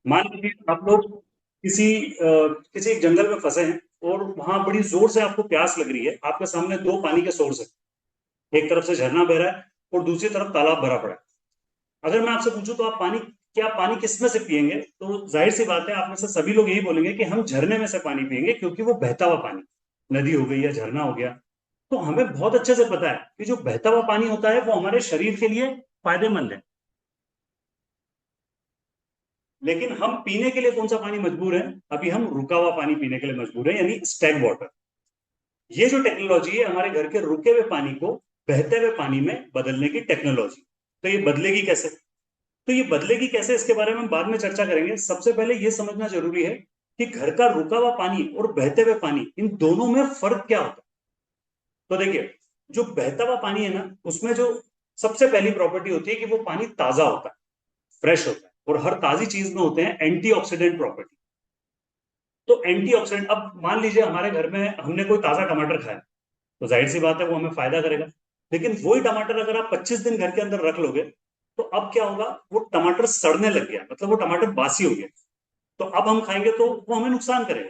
मान लीजिए आप लोग किसी एक जंगल में फंसे हैं और वहां बड़ी जोर से आपको प्यास लग रही है। आपके सामने दो पानी के सोर्स है, एक तरफ से झरना बह रहा है और दूसरी तरफ तालाब भरा पड़ा है। अगर मैं आपसे पूछूं तो आप पानी, क्या आप पानी किस में से पिएंगे? तो जाहिर सी बात है, आप में से सभी लोग यही बोलेंगे कि हम झरने में से पानी पिएंगे, क्योंकि वो बहता हुआ पानी, नदी हो गई या झरना हो गया। तो हमें बहुत अच्छे से पता है कि जो बहता हुआ पानी होता है वो हमारे शरीर के लिए फायदेमंद है। लेकिन हम पीने के लिए कौन सा पानी मजबूर है? अभी हम रुका हुआ पानी पीने के लिए मजबूर है, यानी स्टैग वाटर। ये जो टेक्नोलॉजी है हमारे घर के रुके हुए पानी को बहते हुए पानी में बदलने की टेक्नोलॉजी। तो ये बदलेगी कैसे? तो ये बदलेगी कैसे, इसके बारे में हम बाद में चर्चा करेंगे। सबसे पहले ये समझना जरूरी है कि घर का रुका हुआ पानी और बहते हुए पानी, इन दोनों में फर्क क्या होता है। तो देखिए, जो बहता हुआ पानी है ना, उसमें जो सबसे पहली प्रॉपर्टी होती है कि वो पानी ताजा होता है, फ्रेश होता है। और हर ताजी चीज में होते हैं एंटीऑक्सीडेंट प्रॉपर्टी। तो एंटीऑक्सीडेंट, अब मान लीजिए हमारे घर में हमने कोई ताजा टमाटर खाया, तो जाहिर सी बात है वो हमें फायदा करेगा। लेकिन वही टमाटर अगर आप 25 दिन घर के अंदर रख लोगे, तो अब क्या होगा? वो टमाटर सड़ने लग गया, मतलब वो टमाटर बासी हो गया। तो अब हम खाएंगे तो वो हमें नुकसान करेगा।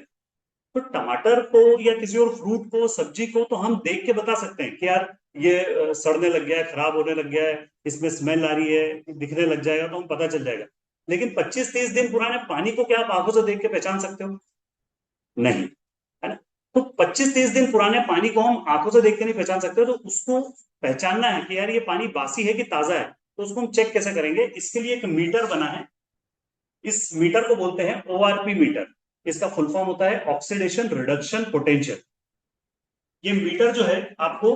तो टमाटर को या किसी और फ्रूट को, सब्जी को, तो हम देख के बता सकते हैं कि यार ये सड़ने लग गया है, खराब होने लग गया है, इसमें स्मेल आ रही है, दिखने लग जाएगा तो हम पता चल जाएगा। लेकिन 25-30 दिन पुराने पानी को क्या आप आंखों से देख के पहचान सकते हो? नहीं, है ना? तो 25-30 दिन पुराने पानी को हम आंखों से देख के नहीं पहचान सकते, तो उसको पहचानना है कि यार ये पानी बासी है कि ताजा है। तो उसको हम चेक कैसे करेंगे? इसके लिए एक मीटर बना है। इस मीटर को बोलते हैं ओआरपी मीटर। इसका फुल फॉर्म होता है ऑक्सीडेशन रिडक्शन पोटेंशियल। ये मीटर जो है आपको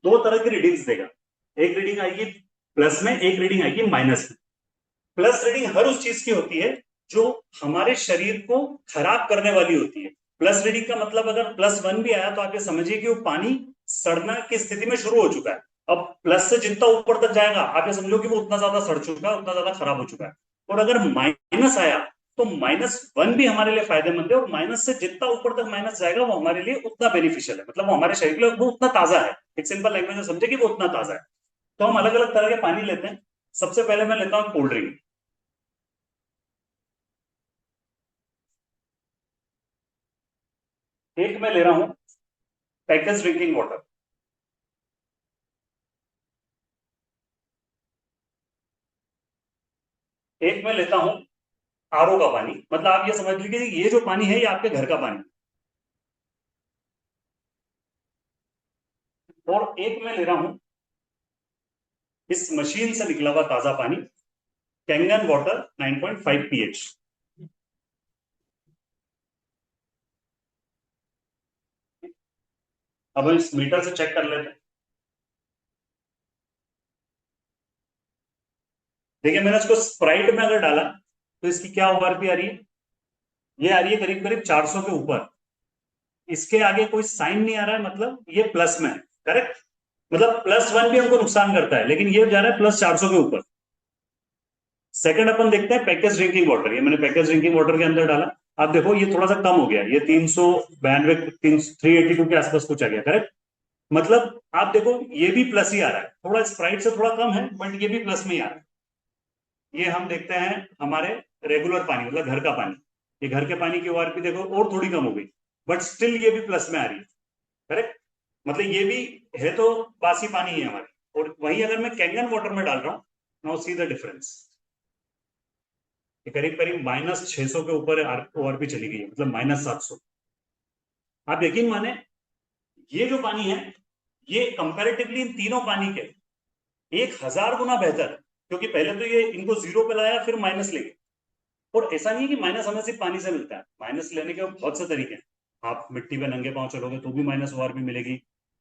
दो तरह की रीडिंग्स देगा। एक रीडिंग आएगी प्लस में, एक रीडिंग आएगी माइनस में। प्लस रीडिंग हर उस चीज की होती है जो हमारे शरीर को खराब करने वाली होती है। प्लस रीडिंग का मतलब अगर +1 भी आया तो आप ये समझिए कि वो पानी सड़ना की स्थिति में शुरू हो चुका है। अब प्लस से जितना ऊपर तक जाएगा आप ये समझो कि वो उतना ज्यादा सड़ चुका है, उतना ज्यादा खराब हो चुका है। और अगर माइनस आया तो -1 भी हमारे लिए फायदेमंद है, और माइनस से जितना ऊपर तक माइनस जाएगा वो हमारे लिए उतना बेनिफिशियल है, मतलब वो हमारे शरीर के लिए वो उतना ताजा है। एक सिंपल लैंग्वेज में समझे कि वो उतना ताजा है। तो हम अलग अलग तरह के पानी लेते हैं। सबसे पहले मैं लेता हूँ कोल्ड ड्रिंक। एक मैं ले रहा हूं पैकेज ड्रिंकिंग वाटर। एक मैं लेता हूं आरओ का पानी, मतलब आप ये समझ लीजिए कि ये जो पानी है ये आपके घर का पानी। और एक मैं ले रहा हूं इस मशीन से निकला हुआ ताजा पानी, कैंगन वाटर 9.5 पीएच। अब हम इस मीटर से चेक कर लेते हैं। देखिए, मैंने इसको स्प्राइट में अगर डाला तो इसकी क्या ओआरपी आ रही है? ये आ रही है करीब करीब 400 के ऊपर। इसके आगे कोई साइन नहीं आ रहा है, मतलब ये प्लस में है। करेक्ट? मतलब +1 भी हमको नुकसान करता है, लेकिन ये जा रहा है +400 के ऊपर। सेकंड अपन देखते हैं पैकेज ड्रिंकिंग वाटर। ये मैंने पैकेज ड्रिंकिंग वाटर के अंदर डाला। आप देखो ये थोड़ा सा कम हो गया, ये 392, 382 के आसपास कुछ आ गया। करेक्ट? मतलब आप देखो ये भी प्लस ही आ रहा है, थोड़ा स्प्राइट से थोड़ा कम है बट ये भी प्लस में ही आ रहा है। ये हम देखते हैं हमारे रेगुलर पानी, मतलब घर का पानी। ये घर के पानी की ओआरपी देखो और थोड़ी कम हो गई, बट स्टिल ये भी प्लस में आ रही है। करेक्ट? मतलब ये भी है तो बासी पानी ही है हमारी। और वहीं अगर मैं कैंगन वाटर में डाल रहा हूँ, नाउ सी द डिफरेंस। ये करीब करीब -600 के ऊपर ओआरपी चली गई है, मतलब -700। आप यकीन माने, ये जो पानी है ये कंपैरेटिवली इन तीनों पानी के 1000 गुना बेहतर है। क्योंकि पहले तो ये इनको जीरो पे लाया, फिर माइनस ले गए। और ऐसा नहीं है कि माइनस हमें सिर्फ पानी से मिलता है, माइनस लेने के बहुत से तरीके हैं। आप मिट्टी में नंगे पांव चलोगे तो भी माइनस ओआरपी मिलेगी।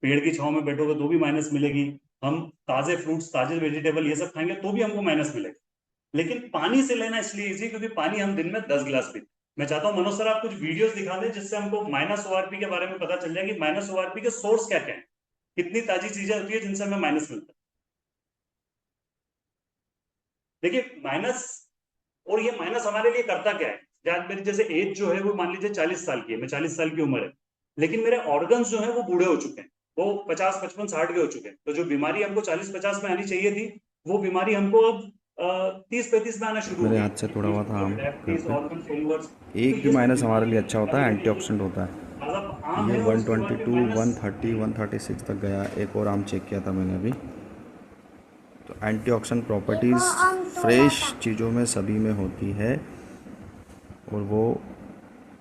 पेड़ की छांव में बैठोगे तो भी माइनस मिलेगी। हम ताजे फ्रूट्स, ताजे वेजिटेबल ये सब खाएंगे तो भी हमको माइनस मिलेगा। लेकिन पानी से लेना इसलिए इजी क्योंकि पानी हम दिन में 10 गिलास पीते हैं। मैं चाहता हूँ मनोज सर आप कुछ वीडियोस दिखा दें जिससे हमको माइनस ओआरपी के बारे में पता चल जाए कि माइनस ओआरपी के सोर्स क्या क्या है, कितनी ताजी चीजें होती है जिनसे हमें माइनस मिलता है। देखिए माइनस, और ये माइनस हमारे लिए करता क्या है? मेरी जैसे एज जो है वो मान लीजिए 40 साल की है, मैं 40 साल की उम्र है, लेकिन मेरे ऑर्गन्स जो है वो बूढ़े हो चुके हैं। वो 50, 55, 60 के हो चुके हैं। तो जो बीमारी हमको 40, 50 में आनी चाहिए थी, वो बीमारी हमको अब 30-35 में आना शुरू हो मेरे गई, हाथ से तोड़ा हुआ था आम घर पे। तो एक भी ये सब माइनस हमारे बीमारी लिए अच्छा होता है, एंटीऑक्सीडेंट होता है। मतलब आम ये है और उसके बाद 122, में माइनस 130, 136 तक गया। एक और आम चेक किया था मैंने अभी। तो एंटीऑक्सीडेंट प्रॉपर्टीज़ फ्रेश चीज़ों में सभी में होती है, और वो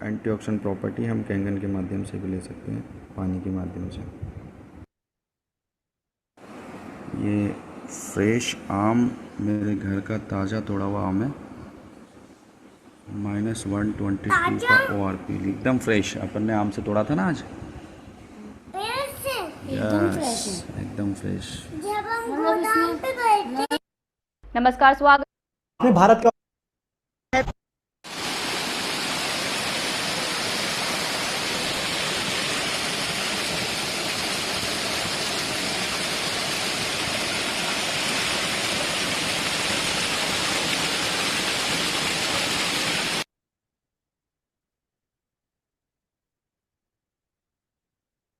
एंटीऑक्सीडेंट प्रॉपर्टी हम कैंगन के माध्यम से भी ले सकते हैं, पानी के माध्यम से। ये फ्रेश आम मेरे घर का ताज़ा तोड़ा हुआ आम है, -122 का ORP, एकदम फ्रेश। अपन ने आम से तोड़ा था ना आज। एकदम फ्रेश यस, है। एकदम फ्रेश। जब हम गोदाम पे गए थे। नमस्कार, स्वागत अपने भारत का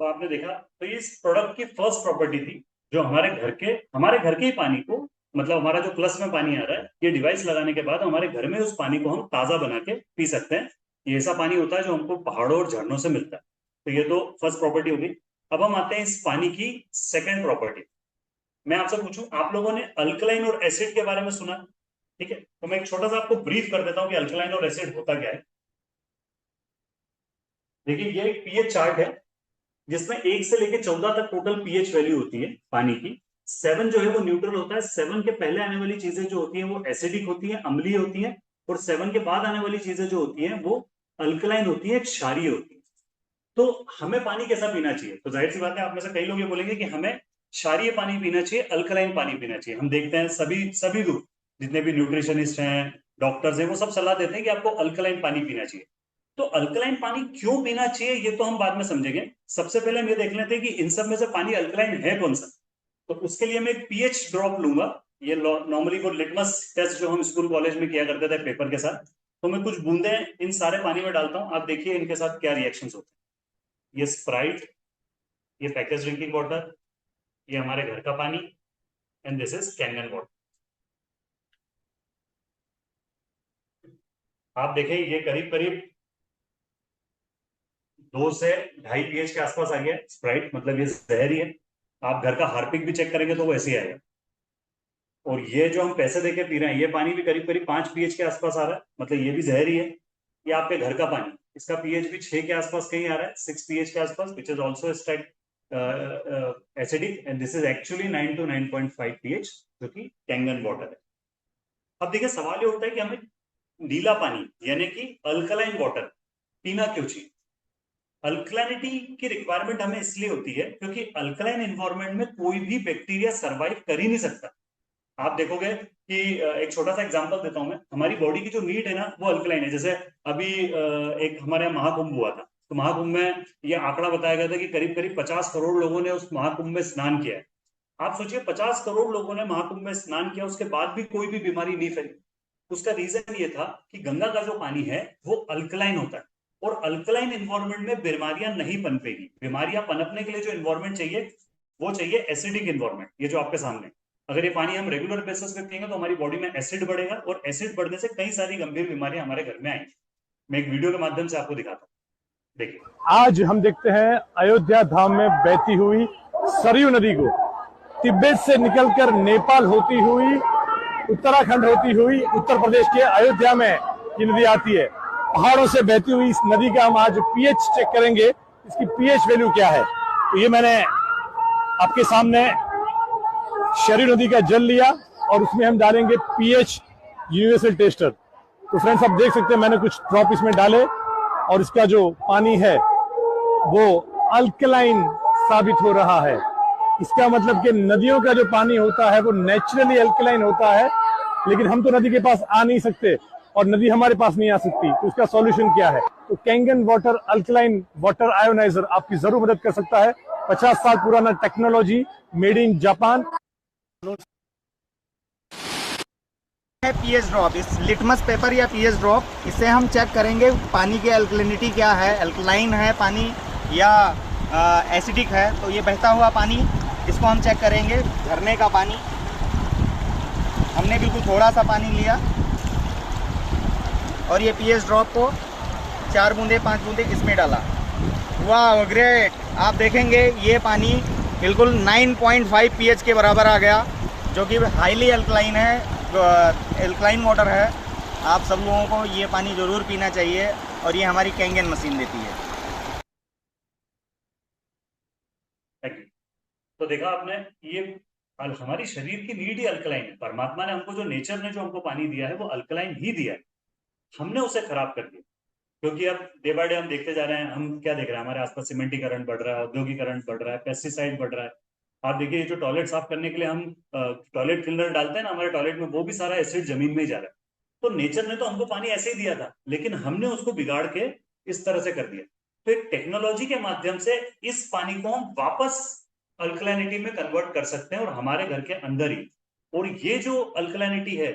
तो आपने देखा, तो इस प्रोडक्ट की फर्स्ट प्रॉपर्टी थी जो हमारे घर के ही पानी को, मतलब हमारा जो प्लस में पानी आ रहा है, ये डिवाइस लगाने के बाद हमारे घर में उस पानी को हम ताजा बना के पी सकते हैं। ये ऐसा पानी होता है जो हमको पहाड़ों और झरनों से मिलता है। तो ये तो फर्स्ट प्रॉपर्टी होगी। अब हम आते हैं इस पानी की सेकेंड प्रॉपर्टी। मैं आपसे पूछूं, आप लोगों ने अल्कलाइन और एसिड के बारे में सुना? ठीक है, तो मैं एक छोटा सा आपको ब्रीफ कर देता हूं कि अल्कलाइन और एसिड होता क्या है। देखिए, ये एक पीएच चार्ट है जिसमें 1 से लेकर 14 तक टोटल पीएच वैल्यू होती है पानी की। 7 जो है वो न्यूट्रल होता है। 7 के पहले आने वाली चीजें जो होती हैं वो एसिडिक होती हैं, अम्लीय होती हैं, और 7 के बाद आने वाली चीजें जो होती हैं वो अल्कलाइन होती है, क्षारीय होती है। तो हमें पानी कैसा पीना चाहिए? तो जाहिर सी बात है, आप में से कई लोग ये बोलेंगे कि हमें क्षारीय पानी पीना चाहिए, अल्कलाइन पानी पीना चाहिए। हम देखते हैं सभी सभी लोग, जितने भी न्यूट्रिशनिस्ट हैं, डॉक्टर्स हैं, वो सब सलाह देते हैं कि आपको अल्कलाइन पानी पीना चाहिए। तो अल्कलाइन पानी क्यों पीना चाहिए ये तो हम बाद में समझेंगे। सबसे पहले हम ये देख लेते हैं कि इन सब में से पानी अल्कलाइन है कौन सा। तो उसके लिए मैं एक पीएच ड्रॉप लूंगा। ये नॉर्मली वो लिटमस टेस्ट जो हम स्कूल कॉलेज में किया करते थे पेपर के साथ, तो मैं कुछ बूंदे इन सारे पानी में डालता हूं। आप देखिए इनके साथ क्या रिएक्शन होते हैं। ये स्प्राइट, ये पैकेज ड्रिंकिंग वाटर, ये हमारे घर का पानी, and this is Kangen water. आप देखें, ये करीब करीब 2 से 2.5 pH के आसपास आ गया स्प्राइट, मतलब ये जहरी है। आप घर का हार्पिक भी चेक करेंगे तो वो ऐसे ही आएगा। और ये जो हम पैसे देके पी रहे हैं, ये पानी भी करीब करीब 5 pH के आसपास आ रहा है, मतलब ये भी जहरी है। ये आपके घर का पानी, इसका पीएच भी 6 के आसपास कहीं आ रहा है, 6 pH के आसपास, which is also strike acidic, and this is actually 9 to 9.5 pH, जो कि कैंगन वाटर है। अब देखिए, सवाल ये उठता है कि हमें नीला पानी यानी कि अल्कलाइन वाटर पीना क्यों चाहिए? अल्कलाइनिटी की रिक्वायरमेंट हमें इसलिए होती है क्योंकि अल्कलाइन एनवायरनमेंट में कोई भी बैक्टीरिया सरवाइव कर ही नहीं सकता। आप देखोगे कि एक छोटा सा एग्जांपल देता हूं मैं, हमारी बॉडी की जो नीड है ना वो अल्कलाइन है। जैसे अभी एक हमारे यहाँ महाकुंभ हुआ था, तो महाकुंभ में ये आंकड़ा बताया गया था कि करीब करीब 50 करोड़ लोगों ने उस महाकुंभ में स्नान किया है। आप सोचिए, 50 करोड़ लोगों ने महाकुंभ में स्नान किया, उसके बाद भी कोई भी बीमारी नहीं फैली। उसका रीजन ये था कि गंगा का जो पानी है वो अल्कलाइन होता है, और अल्कलाइन एनवायरनमेंट में बीमारियां नहीं पनपेगी। बीमारियां पनपने के लिए जो एनवायरनमेंट चाहिए वो चाहिए एसिडिक एनवायरनमेंट। ये जो आपके सामने, अगर ये पानी हम रेगुलर बेसिस पे पियेंगे तो हमारी बॉडी में एसिड बढ़ेगा, और एसिड बढ़ने से कई सारी गंभीर बीमारियां हमारे घर में आएंगी। मैं एक वीडियो के माध्यम से आपको दिखाता हूँ, देखिए। आज हम देखते हैं अयोध्या धाम में बहती हुई सरयू नदी को, तिब्बत से निकलकर नेपाल होती हुई, उत्तराखंड होती हुई, उत्तर प्रदेश के अयोध्या में ये नदी आती है। पहाड़ों से बहती हुई इस नदी का हम आज पीएच चेक करेंगे, इसकी पीएच वैल्यू क्या है। तो ये मैंने आपके सामने सरयू नदी का जल लिया और उसमें हम डालेंगे पीएच यूनिवर्सल टेस्टर। तो फ्रेंड्स, आप देख सकते हैं मैंने कुछ ड्रॉप इसमें डाले और इसका जो पानी है वो अल्कलाइन साबित हो रहा है। इसका मतलब कि नदियों का जो पानी होता है वो नेचुरली अल्कलाइन होता है, लेकिन हम तो नदी के पास आ नहीं सकते और नदी हमारे पास नहीं आ सकती। तो इसका सॉल्यूशन क्या है? तो Kangen water alkaline water ionizer आपकी जरूर मदद कर सकता है। 50 साल पुराना टेक्नोलॉजी, मेड इन जापान है। पीएच ड्रॉप, इस लिटमस पेपर या पीएच ड्रॉप, इससे हम चेक करेंगे पानी की अल्कलिनिटी क्या है, अल्कलाइन है पानी या एसिडिक है। तो ये बहता हुआ पानी, इसको हम चेक करेंगे, झरने का पानी। हमने बिल्कुल थोड़ा सा पानी लिया और ये पीएच ड्रॉप को 4 बूंदे 5 बूंदे इसमें डाला। वाह ग्रेट! आप देखेंगे ये पानी बिल्कुल 9.5 पीएच के बराबर आ गया, जो कि हाईली अल्कलाइन है, अल्कलाइन वाटर है। आप सब लोगों को ये पानी ज़रूर पीना चाहिए और ये हमारी कैंगन मशीन देती है। Thank you. तो देखा आपने, ये हमारी शरीर की नीड ही अल्कलाइन है। परमात्मा ने हमको, जो नेचर ने जो हमको पानी दिया है, वो अल्कलाइन ही दिया है। हमने उसे खराब कर दिया, क्योंकि अब डे बाय डे हम देखते जा रहे हैं, हम क्या देख रहे हैं, हमारे आसपास सीमेंटीकरण बढ़ रहा है, औद्योगिकरण बढ़ रहा है, पेस्टिसाइड बढ़ रहा है। आप देखिए, जो टॉयलेट साफ करने के लिए हम टॉयलेट क्लीनर डालते हैं ना हमारे टॉयलेट में, वो भी सारा एसिड जमीन में ही जा रहा है। तो नेचर ने तो हमको पानी ऐसे ही दिया था, लेकिन हमने उसको बिगाड़ के इस तरह से कर दिया। तो एक टेक्नोलॉजी के माध्यम से इस पानी को हम वापस अल्कलाइनिटी में कन्वर्ट कर सकते हैं, और हमारे घर के अंदर ही। और ये जो अल्कलाइनिटी है,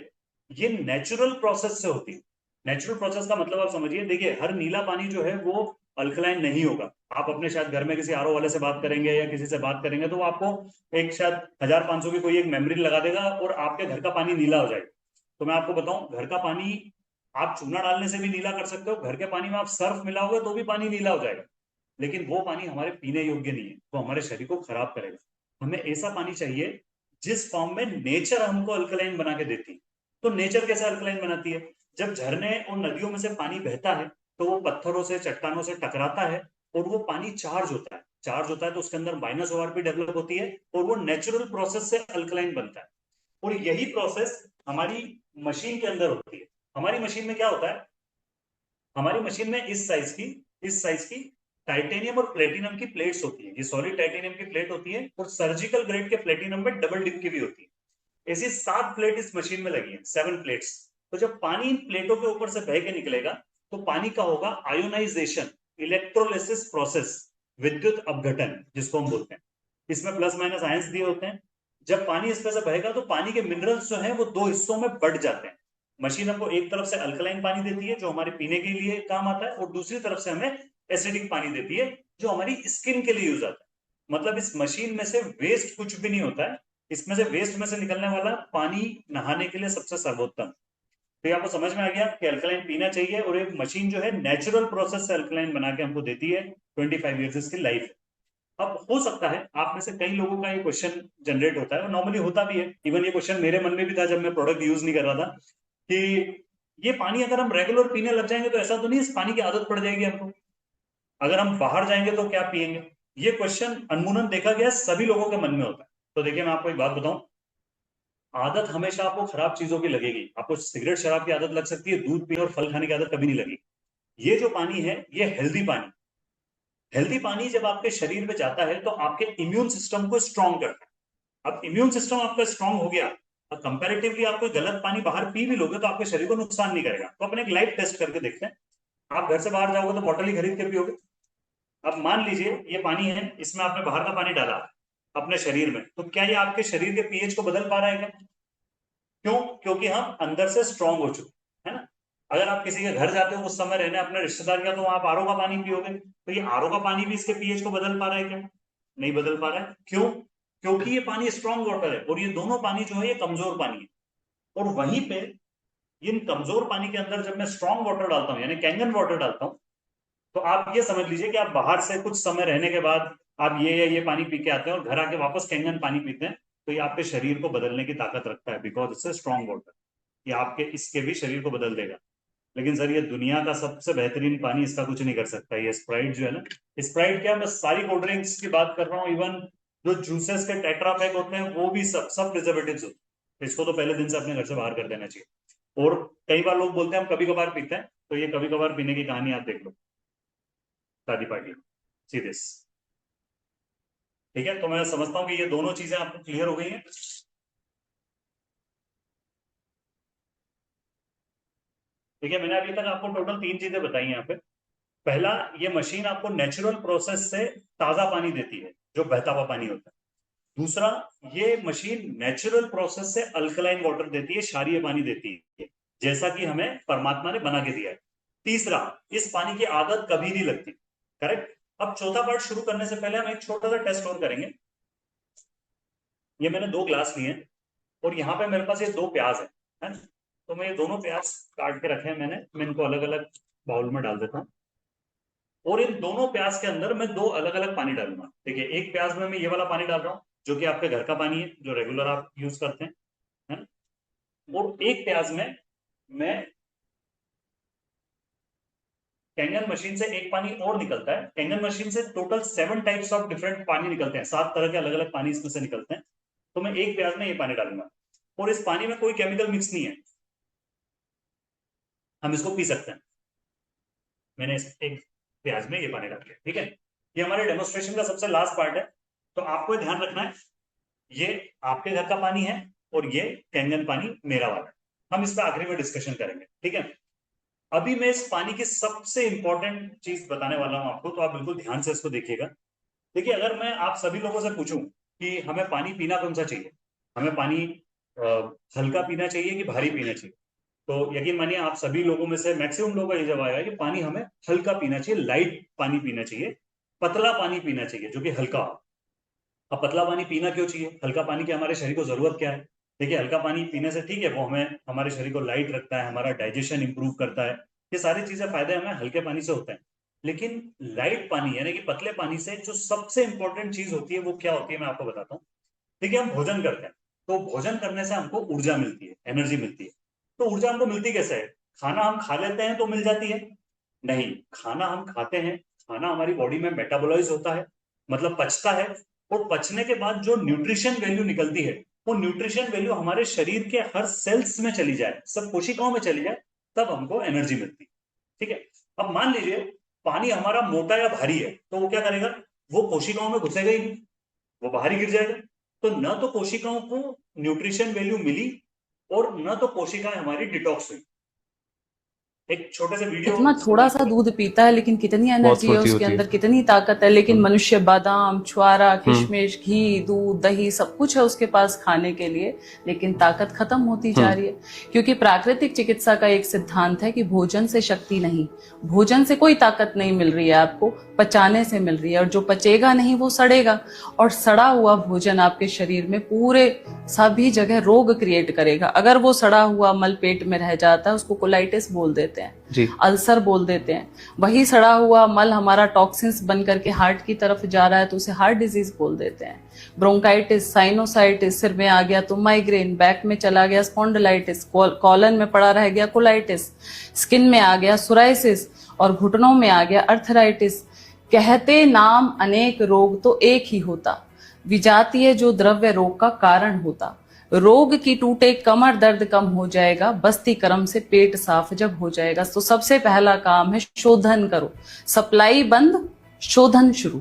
ये नेचुरल प्रोसेस से होती है। नेचुरल प्रोसेस का मतलब आप समझिए, देखिए हर नीला पानी जो है वो अल्कलाइन नहीं होगा। आप अपने शायद घर में किसी आरओ वाले से बात करेंगे या किसी से बात करेंगे, तो वो आपको एक शायद 1500 की कोई एक मेमोरी लगा देगा और आपके घर का पानी नीला हो जाएगा। तो मैं आपको बताऊं, घर का पानी आप चूना डालने से भी नीला कर सकते हो, घर के पानी में आप सर्फ मिलाओगे तो भी पानी नीला हो जाएगा, लेकिन वो पानी हमारे पीने योग्य नहीं है, तो हमारे शरीर को खराब करेगा। हमें ऐसा पानी चाहिए जिस फॉर्म में नेचर हमको अल्कलाइन बना के देती है। तो नेचर कैसे अल्कलाइन बनाती है? जब झरने और नदियों में से पानी बहता है, तो वो पत्थरों से, चट्टानों से टकराता है और वो पानी चार्ज होता है। चार्ज होता है तो उसके अंदर माइनस ओआरपी डेवलप होती है और वो नेचुरल प्रोसेस से अल्कलाइन बनता है। और यही प्रोसेस हमारी मशीन के अंदर होती है। हमारी मशीन में क्या होता है? हमारी मशीन में इस साइज की टाइटेनियम और प्लेटिनम की प्लेट्स होती है। ये सॉलिड टाइटेनियम की प्लेट होती है और सर्जिकल ग्रेड के प्लेटिनम में डबल डिप की भी होती है। ऐसी 7 प्लेट इस मशीन में लगी है, 7 प्लेट्स। तो जब पानी इन प्लेटों के ऊपर से बह के निकलेगा, तो पानी का होगा आयोनाइजेशन, इलेक्ट्रोलिसिस प्रोसेस, विद्युत अपघटन जिसको हम बोलते हैं। इसमें प्लस माइनस आयंस दिए होते हैं। जब पानी इस तरह से बहेगा तो पानी के मिनरल्स जो हैं वो 2 हिस्सों में बढ़ जाते हैं। मशीन हमको एक तरफ से अल्कलाइन पानी देती है जो हमारे पीने के लिए काम आता है, और दूसरी तरफ से हमें एसिडिक पानी देती है जो हमारी स्किन के लिए यूज आता है। मतलब इस मशीन में से वेस्ट कुछ भी नहीं होता है। इसमें से वेस्ट में से निकलने वाला पानी नहाने के लिए सबसे सर्वोत्तम। तो आपको समझ में आ गया कि अल्कलाइन पीना चाहिए, और एक मशीन जो है नेचुरल प्रोसेस से अल्कलाइन बना के हमको देती है। 25 ईयर्स इसकी लाइफ। अब हो सकता है आप में से कई लोगों का ये क्वेश्चन जनरेट होता है, और नॉर्मली होता भी है। इवन ये क्वेश्चन मेरे मन में भी था जब मैं प्रोडक्ट यूज नहीं कर रहा था, कि ये पानी अगर हम रेगुलर पीने लग जाएंगे तो ऐसा तो नहीं इस पानी की आदत पड़ जाएगी हमको? अगर हम बाहर जाएंगे तो क्या पिएंगे? ये क्वेश्चन अनमुनन देखा गया सभी लोगों के मन में होता है। तो देखिए, मैं आपको एक बात बताऊं, आदत हमेशा आपको खराब चीजों की लगेगी। आपको सिगरेट शराब की आदत लग सकती है, दूध पीने और फल खाने की आदत कभी नहीं लगेगी। ये जो पानी है, ये हेल्दी पानी। हेल्दी पानी जब आपके शरीर में जाता है तो आपके इम्यून सिस्टम को स्ट्रांग करता है। अब इम्यून सिस्टम आपका स्ट्रांग हो गया, अब कंपैरेटिवली आप कोई गलत पानी बाहर पी भी लोगे तो आपके शरीर को नुकसान नहीं करेगा। तो अपने एक लाइव टेस्ट करके देखते हैं। आप घर से बाहर जाओगे तो बॉटल ही खरीद के पियोगे। अब मान लीजिए ये पानी है, इसमें आपने बाहर का पानी डाला अपने शरीर में, तो क्या ये आपके शरीर के पीएच को बदल पा रहा है क्या? क्यों? क्योंकि हम अंदर से स्ट्रांग हो चुके, है ना। अगर आप किसी के घर जाते हो उस समय रहने, अपने रिश्तेदार का, तो आप आरओ का पानी पियोगे, तो ये आरओ का पानी भी इसके पीएच को बदल पा रहा है क्या? नहीं बदल पा रहा है। क्यों? क्योंकि ये पानी स्ट्रांग वाटर है, और ये दोनों पानी जो है ये कमजोर पानी है। और वहीं पे इन कमजोर पानी के अंदर जब मैं स्ट्रांग वाटर डालता हूं, यानी कैंगन वाटर डालता हूं, तो आप ये समझ लीजिए कि आप बाहर से कुछ समय रहने के बाद आप ये पानी पी के आते हैं और घर आके वापस कैंगन पानी पीते हैं, तो ये आपके शरीर को बदलने की ताकत रखता है, बिकॉज इट्स स्ट्रांग वाटर। ये आपके इसके भी शरीर को बदल देगा। लेकिन सर, ये दुनिया का सबसे बेहतरीन पानी, इसका कुछ नहीं कर सकता। ये स्प्राइट जो है ना, स्प्राइट क्या, मैं सारी कोल्ड ड्रिंक्स की बात कर रहा हूँ, इवन जो जूसेस के टेट्रा पैक होते हैं वो भी सब प्रिजर्वेटिव्स होते हैं। इसको तो पहले दिन से अपने घर से बाहर कर देना चाहिए। और कई बार लोग बोलते हैं हम कभी कभार पीते हैं, तो ये कभी कभार पीने की कहानी आप देख लो शादी पार्टी, सीधे। ठीक है, तो मैं समझता हूं कि ये दोनों चीजें आपको क्लियर हो गई हैं। ठीक है, मैंने अभी तक आपको टोटल 3 चीजें बताई हैं यहाँ पे। पहला, ये मशीन आपको नेचुरल प्रोसेस से ताजा पानी देती है जो बहता हुआ पानी होता है। दूसरा, ये मशीन नेचुरल प्रोसेस से अल्कलाइन वाटर देती है, क्षारीय पानी देती है, जैसा कि हमें परमात्मा ने बना के दिया है। तीसरा, इस पानी की आदत कभी नहीं लगती। करेक्ट। अब चौथा पार्ट शुरू करने से पहले हम एक छोटा सा टेस्ट और करेंगे। ये मैंने 2 ग्लास लिए हैं, और यहाँ पे मेरे पास ये 2 प्याज है ना। तो मैं ये दोनों प्याज काट के रखे हैं मैंने, मैं इनको अलग अलग बाउल में डाल देता हूँ। और इन दोनों प्याज के अंदर मैं 2 अलग अलग पानी डालूंगा। देखिए, एक प्याज में मैं ये वाला पानी डाल रहा हूँ जो कि आपके घर का पानी है, जो रेगुलर आप यूज करते हैं, है ना। और एक प्याज में मैं कैंगन मशीन से एक पानी और निकलता है। कैंगन मशीन से टोटल 7 टाइप्स ऑफ डिफरेंट पानी निकलते हैं, 7 तरह के अलग अलग पानी इसमें से निकलते हैं। तो मैं एक प्याज में ये पानी डालूंगा, और इस पानी में कोई केमिकल मिक्स नहीं है, हम इसको पी सकते हैं। मैंने इस एक प्याज में ये पानी डाल दिया, ठीक है। ये हमारे डेमोस्ट्रेशन का सबसे लास्ट पार्ट है। तो आपको ध्यान रखना है, ये आपके घर का पानी है और ये कैंगन पानी मेरा वाला है। हम इस पर आखिरी में डिस्कशन करेंगे, ठीक है। अभी मैं इस पानी की सबसे इंपॉर्टेंट चीज बताने वाला हूं आपको, तो आप बिल्कुल ध्यान से इसको देखिएगा। देखिए, अगर मैं आप सभी लोगों से पूछूं कि हमें पानी पीना कौन सा चाहिए, हमें पानी हल्का पीना चाहिए कि भारी पीना चाहिए, तो यकीन मानिए आप सभी लोगों में से मैक्सिमम लोगों का ये जवाब आएगा कि पानी हमें हल्का पीना चाहिए, लाइट पानी पीना चाहिए, पतला पानी पीना चाहिए जो कि हल्का हो। अब पतला पानी पीना क्यों चाहिए, हल्का पानी की हमारे शरीर को जरूरत क्या है। देखिए, हल्का पानी पीने से ठीक है, वो हमें हमारे शरीर को लाइट रखता है, हमारा डाइजेशन इंप्रूव करता है, ये सारी चीजें फायदे हमें हल्के पानी से होते हैं। लेकिन लाइट पानी यानी कि पतले पानी से जो सबसे इंपॉर्टेंट चीज होती है वो क्या होती है, मैं आपको बताता हूँ। देखिए, हम भोजन करते हैं, तो भोजन करने से हमको ऊर्जा मिलती है, एनर्जी मिलती है। तो ऊर्जा हमको मिलती कैसे है, खाना हम खा लेते हैं तो मिल जाती है? नहीं, खाना हम खाते हैं, खाना हमारी बॉडी में मेटाबोलाइज होता है, मतलब पचता है, और पचने के बाद जो न्यूट्रिशन वैल्यू निकलती है, वो न्यूट्रिशन वैल्यू हमारे शरीर के हर सेल्स में चली जाए, सब कोशिकाओं में चली जाए, तब हमको एनर्जी मिलती है, ठीक है। अब मान लीजिए पानी हमारा मोटा या भारी है, तो वो क्या करेगा, वो कोशिकाओं में घुसेगा ही नहीं, वो बाहर ही गिर जाएगा। तो न तो कोशिकाओं को न्यूट्रिशन वैल्यू मिली, और न तो कोशिकाएं हमारी डिटॉक्स हुई। एक छोटे से वीडियो इतना से मैं थोड़ा सा आपको दूध पीता है लेकिन कितनी बहुत एनर्जी है फुर्ती उसके होती है। अंदर, कितनी ताकत है। लेकिन मनुष्य बादाम, छुआरा, किशमिश, घी, दूध, दही सब कुछ है उसके पास खाने के लिए, लेकिन ताकत खत्म होती जा रही है। क्योंकि प्राकृतिक चिकित्सा का एक सिद्धांत है कि भोजन से शक्ति नहीं, भोजन से कोई ताकत नहीं मिल रही है आपको, पचाने से मिल रही है। और जो पचेगा नहीं वो सड़ेगा, और सड़ा हुआ भोजन आपके शरीर में पूरे सभी जगह रोग क्रिएट करेगा। अगर वो सड़ा हुआ मल पेट में रह जाता है, उसको कोलाइटिस बोल देते हैं, जी। अल्सर बोल देते हैं। वही सड़ा हुआ मल हमारा टॉक्सिन्स बन करके हार्ट की तरफ जा रहा है तो उसे हार्ट डिजीज बोल देते हैं। ब्रोंकाइटिस, साइनोसाइटिस, सिर में आ गया तो माइग्रेन, बैक में चला गया स्पॉन्डिलाइटिस, कॉलन में पड़ा रह गया कोलाइटिस, स्किन में आ गया सोराइसिस, और घुटनों में आ गया अर्थराइटिस। कहते नाम अनेक रोग तो एक ही होता, विजातीय जो द्रव्य रोग का कारण होता। रोग की टूटे कमर दर्द कम हो जाएगा, बस्ती कर्म से पेट साफ जब हो जाएगा। तो सबसे पहला काम है शोधन करो, सप्लाई बंद, शोधन शुरू,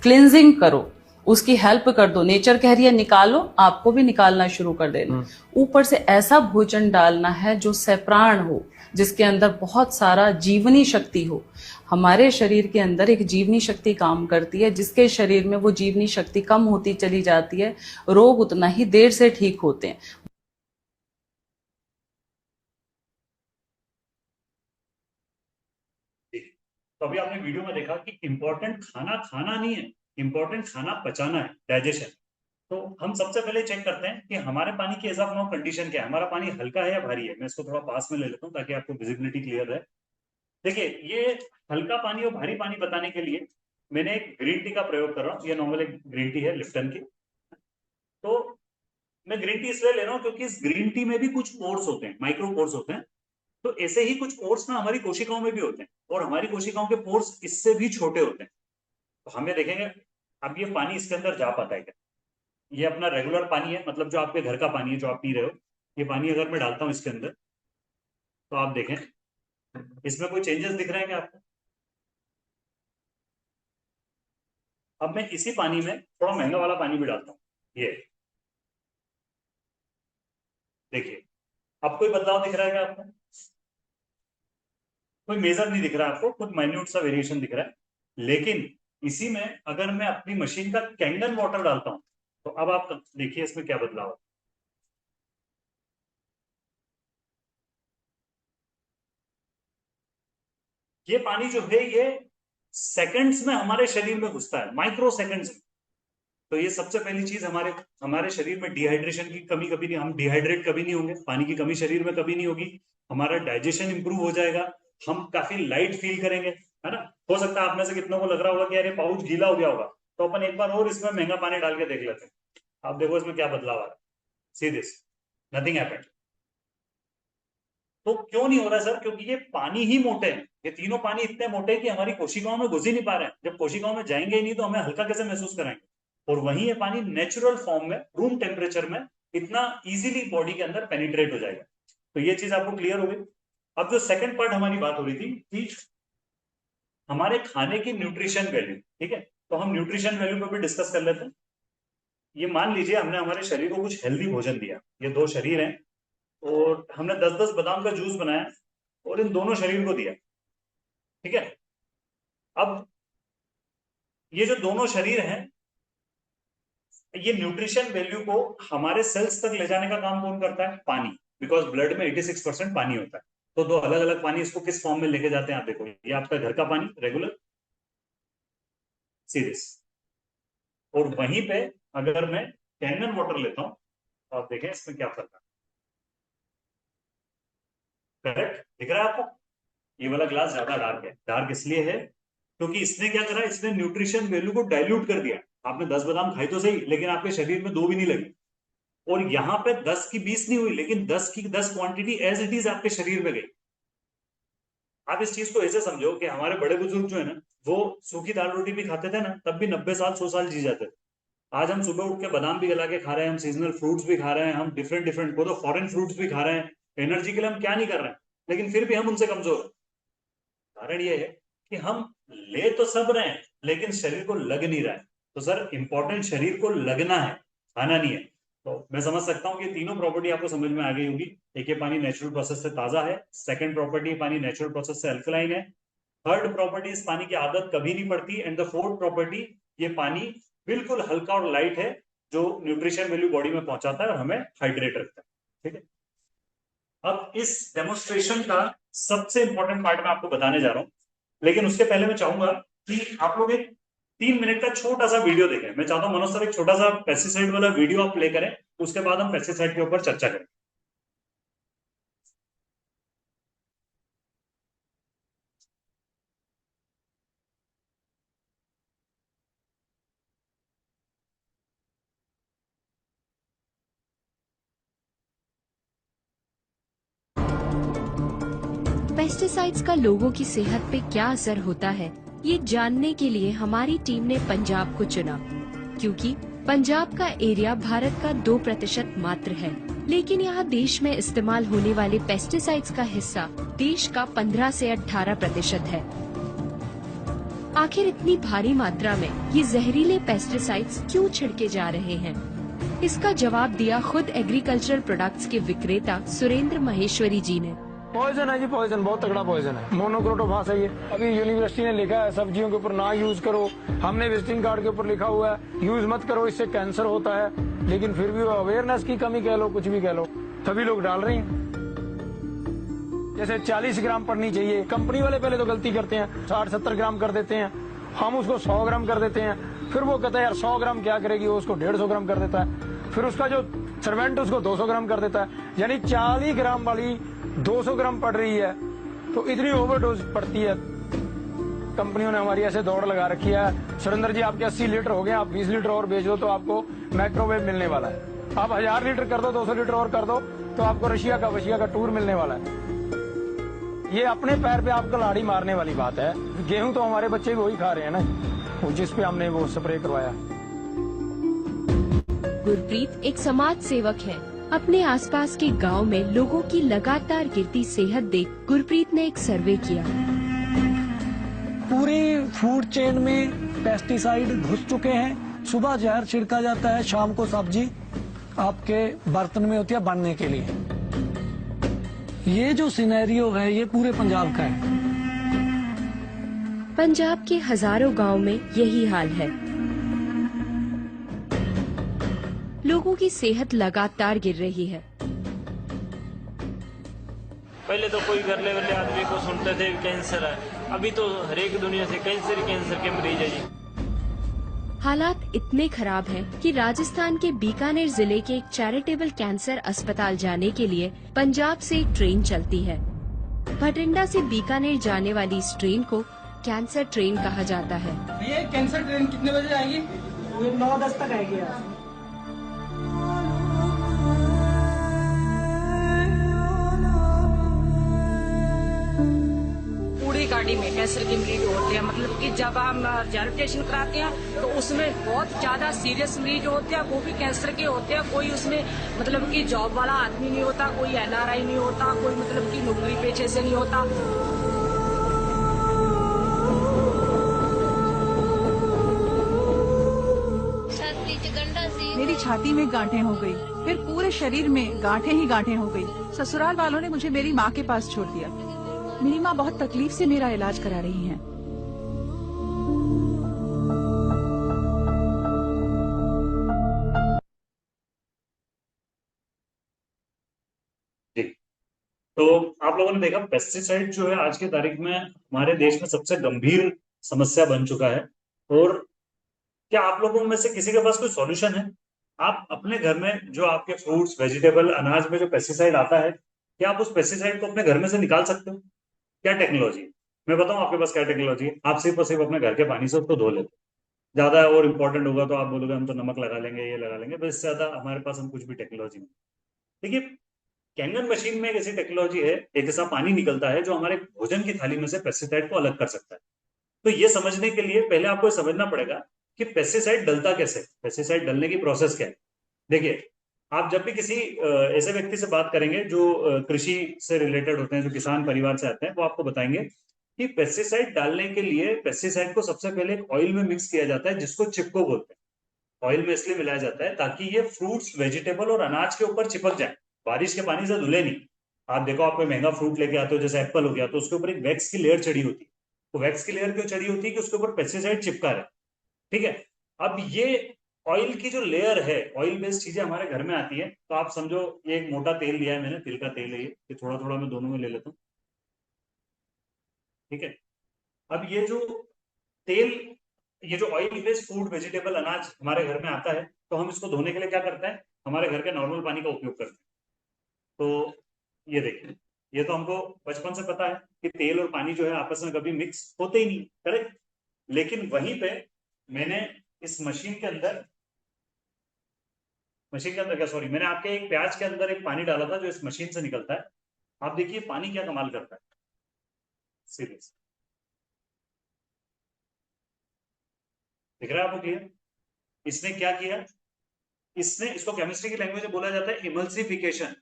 क्लिनजिंग करो, उसकी हेल्प कर दो। नेचर कह रही है निकालो, आपको भी निकालना शुरू कर देना। ऊपर से ऐसा भोजन डालना है जो सप्राण हो, जिसके अंदर बहुत सारा जीवनी शक्ति हो। हमारे शरीर के अंदर एक जीवनी शक्ति काम करती है, जिसके शरीर में वो जीवनी शक्ति कम होती चली जाती है, रोग उतना ही देर से ठीक होते हैं। तो अभी आपने वीडियो में देखा कि इंपॉर्टेंट खाना खाना नहीं है, इंपॉर्टेंट खाना पचाना है, डाइजेशन। तो हम सबसे पहले चेक करते हैं कि हमारे पानी की एज ऑफ नाउ कंडीशन क्या है, हमारा पानी हल्का है या भारी है। मैं इसको थोड़ा पास में ले लेता हूँ ताकि आपको विजिबिलिटी क्लियर रहे। देखिए, ये हल्का पानी और भारी पानी बताने के लिए मैंने एक ग्रीन टी का प्रयोग कर रहा हूँ। ये नॉर्मल एक ग्रीन टी है लिप्टन की। तो मैं ग्रीन टी इसलिए ले रहा हूँ क्योंकि इस ग्रीन टी में भी कुछ पोर्स होते हैं, माइक्रो पोर्स होते हैं। तो ऐसे ही कुछ पोर्स ना हमारी कोशिकाओं में भी होते हैं, और हमारी कोशिकाओं के पोर्स इससे भी छोटे होते हैं। तो हम ये देखेंगे अब ये पानी इसके अंदर जा पाता है क्या। ये अपना रेगुलर पानी है, मतलब जो आपके घर का पानी है जो आप पी रहे हो, ये पानी अगर मैं डालता हूँ इसके अंदर, तो आप देखें इसमें कोई चेंजेस दिख रहे हैं क्या आपको। अब मैं इसी पानी में थोड़ा महंगा वाला पानी भी डालता हूँ, ये देखिए, अब कोई बदलाव दिख रहा है क्या आपको? कोई मेजर नहीं दिख रहा है आपको, कुछ माइन्यूट सा वेरिएशन दिख रहा है। लेकिन इसी में अगर मैं अपनी मशीन का कैंगन वाटर डालता हूं, तो अब आप देखिए इसमें क्या बदलाव है। ये पानी जो है ये सेकंड्स में हमारे शरीर में घुसता है, माइक्रो सेकंड्स में। तो ये सबसे पहली चीज, हमारे शरीर में डिहाइड्रेशन की कमी कभी नहीं, हम डिहाइड्रेट कभी नहीं होंगे, पानी की कमी शरीर में कभी नहीं होगी, हमारा डाइजेशन इंप्रूव हो जाएगा, हम काफी लाइट फील करेंगे, है ना। हो सकता है आप में से कितनों को लग रहा होगा कि यार ये पाउच गीला हो गया होगा, तो अपन एक बार और इसमें महंगा पानी डाल के देख लेते हैं। आप देखो इसमें क्या बदलाव आ रहा है। See this, nothing happened. तो क्यों नहीं हो रहा सर? क्योंकि ये पानी ही मोटे हैं, ये तीनों पानी इतने मोटे हैं कि हमारी कोशिकाओं में घुस ही नहीं पा रहे हैं। जब कोशिकाओं में जाएंगे ही नहीं तो हमें हल्का कैसे महसूस कराएंगे? और वहीं ये पानी नेचुरल फॉर्म में रूम टेम्परेचर में इतना इजीली बॉडी के अंदर पेनिट्रेट हो जाएगा। तो ये चीज आपको क्लियर हो गई। अब जो सेकंड पार्ट हमारी बात हो रही थी कि हमारे खाने की न्यूट्रिशन वैल्यू, ठीक है, तो हम न्यूट्रिशन वैल्यू पर भी डिस्कस कर लेते हैं। ये मान लीजिए हमने हमारे शरीर को कुछ हेल्दी भोजन दिया, ये दो शरीर हैं और हमने 10-10 बादाम का जूस बनाया और इन दोनों शरीर को दिया, ठीक है। अब ये जो दोनों शरीर हैं, ये न्यूट्रिशन वैल्यू को हमारे सेल्स तक ले जाने का काम कौन करता है? पानी, बिकॉज ब्लड में 86% पानी होता है। तो दो अलग अलग पानी इसको किस फॉर्म में लेके जाते हैं? आप देखो, ये आपका घर का पानी रेगुलर, सीरियस, और वहीं पे अगर मैं कैनन वाटर लेता हूं तो आप देखें इसमें क्या फर्क है। करेक्ट दिख रहा है आपको? ये वाला ग्लास ज्यादा डार्क है। डार्क इसलिए है क्योंकि इसने क्या करा, इसने न्यूट्रिशन वैल्यू को डाइल्यूट कर दिया। आपने 10 बादाम खाई तो सही, लेकिन आपके शरीर में 2 भी नहीं लगी। और यहां पे 10 की 20 नहीं हुई, लेकिन 10 की 10 क्वांटिटी एज इट इज आपके शरीर में गई। आप इस चीज को ऐसे समझो कि हमारे बड़े बुजुर्ग जो है ना, वो सूखी दाल रोटी भी खाते थे ना, तब भी 90 साल 100 साल जी जाते थे। आज हम सुबह उठ के बादाम भी गला के खा रहे हैं, हम सीजनल फ्रूट्स भी खा रहे हैं, हम डिफरेंट वो तो फॉरेन फ्रूट्स भी खा रहे हैं, एनर्जी के लिए हम क्या नहीं कर रहे हैं, लेकिन फिर भी हम उनसे कमजोर हैं। कारण ये है कि हम ले तो सब रहे हैं लेकिन शरीर को लग नहीं रहा है। तो सर इंपॉर्टेंट शरीर को लगना है, खाना नहीं है। तो मैं समझ सकता हूँ कि तीनों प्रॉपर्टी आपको समझ में आ गई होगी। एक ये पानी नेचुरल प्रोसेस से ताजा है, सेकंड प्रॉपर्टी पानी नेचुरल प्रोसेस से अल्कलाइन है, थर्ड प्रॉपर्टी इस पानी की आदत कभी नहीं पड़ती, एंड द फोर्थ प्रॉपर्टी ये पानी बिल्कुल हल्का और लाइट है जो न्यूट्रिशन वैल्यू बॉडी में पहुंचाता है और हमें हाइड्रेट रखता है, ठीक है। अब इस डेमोन्स्ट्रेशन का सबसे इंपॉर्टेंट पार्ट मैं आपको बताने जा रहा हूं, लेकिन उसके पहले मैं चाहूंगा कि आप लोग एक 3 मिनट का छोटा सा वीडियो देखें। मैं चाहता हूं मनोज सर एक छोटा सा पेस्टिसाइड वाला वीडियो आप प्ले करें, उसके बाद हम पेस्टिसाइड के ऊपर चर्चा करें। पेस्टिसाइड्स का लोगों की सेहत पे क्या असर होता है, ये जानने के लिए हमारी टीम ने पंजाब को चुना, क्योंकि पंजाब का एरिया भारत का 2% मात्र है, लेकिन यहाँ देश में इस्तेमाल होने वाले पेस्टिसाइड्स का हिस्सा देश का 15 से 18% है। आखिर इतनी भारी मात्रा में ये जहरीले पेस्टिसाइड्स क्यों छिड़के जा रहे हैं? इसका जवाब दिया खुद एग्रीकल्चरल प्रोडक्ट्स के विक्रेता सुरेंद्र महेश्वरी जी ने। पॉइजन है जी, पॉइजन, बहुत तगड़ा पॉइजन है। मोनोक्रोटोफास है ये। अभी यूनिवर्सिटी ने लिखा है सब्जियों के ऊपर ना यूज करो, हमने विजिटिंग कार्ड के ऊपर लिखा हुआ है यूज मत करो, इससे कैंसर होता है, लेकिन फिर भी अवेयरनेस की कमी कह लो, कुछ भी कह लो, सभी लोग डाल रहे हैं। जैसे 40 ग्राम पड़नी चाहिए, कंपनी वाले पहले तो गलती करते हैं, 60-70 ग्राम कर देते हैं, हम उसको 100 ग्राम कर देते हैं, फिर वो कहता है यार 100 ग्राम क्या करेगी, वो उसको 150 ग्राम कर देता है, फिर उसका जो सर्वेंट उसको 200 ग्राम कर देता है, यानी 40 ग्राम वाली 200 ग्राम पड़ रही है, तो इतनी ओवरडोज पड़ती है। कंपनियों ने हमारी ऐसे दौड़ लगा रखी है, सुरेंद्र जी आपके 80 लीटर हो गए, आप 20 लीटर और बेच दो तो आपको माइक्रोवेव मिलने वाला है, आप 1000 लीटर कर दो, 200 लीटर और कर दो तो आपको रशिया का टूर मिलने वाला है। ये अपने पैर पे आपको लाड़ी मारने वाली बात है। गेहूं तो हमारे बच्चे भी वही खा रहे हैं ना, जिस पे हमने वो स्प्रे करवाया। गुरप्रीत एक समाज सेवक है। अपने आसपास के गांव में लोगों की लगातार गिरती सेहत देख गुरप्रीत ने एक सर्वे किया। पूरी फूड चेन में पेस्टिसाइड घुस चुके हैं। सुबह जहर छिड़का जाता है, शाम को सब्जी आपके बर्तन में होती है बनने के लिए। ये जो सिनेरियो है ये पूरे पंजाब का है। पंजाब के हजारों गांव में यही हाल है। लोगों की सेहत लगातार गिर रही है। पहले तो कोई गरले वाले आदमी को सुनते थे कैंसर है, अभी तो हर एक दुनिया से कैंसर के मरीज है जी। हालात इतने खराब हैं कि राजस्थान के बीकानेर जिले के एक चैरिटेबल कैंसर अस्पताल जाने के लिए पंजाब से एक ट्रेन चलती है। भटिंडा से बीकानेर जाने वाली इस ट्रेन को कैंसर ट्रेन कहा जाता है। ये कैंसर ट्रेन कितने बजे आएगी? 9-10 तक आएगी। पूरी गाड़ी में कैंसर के मरीज होते हैं, मतलब कि जब हम रजिस्ट्रेशन कराते हैं तो उसमें बहुत ज्यादा सीरियस मरीज होते हैं, वो भी कैंसर के होते हैं। कोई उसमें मतलब कि जॉब वाला आदमी नहीं होता, कोई NRI नहीं होता, कोई मतलब कि नौकरी पेशे से नहीं होता। मेरी छाती में गांठें हो गई, फिर पूरे शरीर में गांठें ही गांठें हो गई। ससुराल वालों ने मुझे मेरी माँ के पास छोड़ दिया। मेरी माँ बहुत तकलीफ से मेरा इलाज करा रही हैं। जी, तो आप लोगों ने देखा पेस्टिसाइड जो है आज की तारीख में हमारे देश में सबसे गंभीर समस्या बन चुका है। और क्या आप लोगों में से किसी के पास कोई सॉल्यूशन है? आप अपने घर में जो आपके फ्रूट्स, वेजिटेबल, अनाज में जो पेस्टिसाइड आता है, क्या आप उस पेस्टिसाइड को अपने घर में से निकाल सकते हो? क्या टेक्नोलॉजी है? मैं बताऊं आपके पास क्या टेक्नोलॉजी है। आप सिर्फ और सिर्फ अपने घर के पानी से उसको धो लेते। ज्यादा और इंपॉर्टेंट होगा तो आप बोलोगे हम तो नमक लगा लेंगे, ये लगा लेंगे, बस इससे ज्यादा हमारे पास हम कुछ भी टेक्नोलॉजी नहीं। देखिए, कैंगन मशीन में एक ऐसी टेक्नोलॉजी है, एक ऐसा पानी निकलता है जो हमारे भोजन की थाली में से पेस्टिसाइड को अलग कर सकता है। तो ये समझने के लिए पहले आपको समझना पड़ेगा कि पेस्टिसाइड डलता कैसे, पेस्टिसाइड डलने की प्रोसेस क्या है। देखिए, आप जब भी किसी ऐसे व्यक्ति से बात करेंगे जो कृषि से रिलेटेड होते हैं, जो किसान परिवार से आते हैं, वो आपको बताएंगे कि पेस्टिसाइड डालने के लिए पेस्टिसाइड को सबसे पहले एक ऑयल में मिक्स किया जाता है जिसको चिपको बोलते हैं। ऑयल में इसलिए मिलाया जाता है ताकि ये फ्रूट्स, वेजिटेबल और अनाज के ऊपर चिपक जाए, बारिश के पानी से धुले नहीं। आप देखो, आप कोई महंगा फ्रूट लेके आते हो, जैसे एप्पल हो गया, तो उसके ऊपर एक वैक्स की लेयर चढ़ी होती है। तो वैक्स की लेयर क्यों चढ़ी होती है? कि उसके ऊपर पेस्टिसाइड चिपका रहे। ठीक है, अब ये ऑयल की जो लेयर है, ऑयल बेस्ड चीजें हमारे घर में आती है। तो आप समझो, ये एक मोटा तेल लिया है मैंने, तिल का तेल है ये थोड़ा थोड़ा मैं दोनों में ले लेता हूँ। ठीक है, अब ये जो तेल, ये जो ऑयल बेस्ड फूड, वेजिटेबल, अनाज हमारे घर में आता है, तो हम इसको धोने के लिए क्या करते हैं? हमारे घर के नॉर्मल पानी का उपयोग करते हैं। तो ये देखिए, ये तो हमको बचपन से पता है कि तेल और पानी जो है आपस में कभी मिक्स होते ही नहीं, करेक्ट। लेकिन वहीं पे मैंने इस मशीन के अंदर क्या, सॉरी, मैंने आपके एक प्याज के अंदर एक पानी डाला था जो इस मशीन से निकलता है। आप देखिए पानी क्या कमाल करता है, सीरियस। दिख रहा है आपको क्लियर? इसने क्या किया? इसने, इसको केमिस्ट्री की लैंग्वेज में बोला जाता है इमल्सिफिकेशन।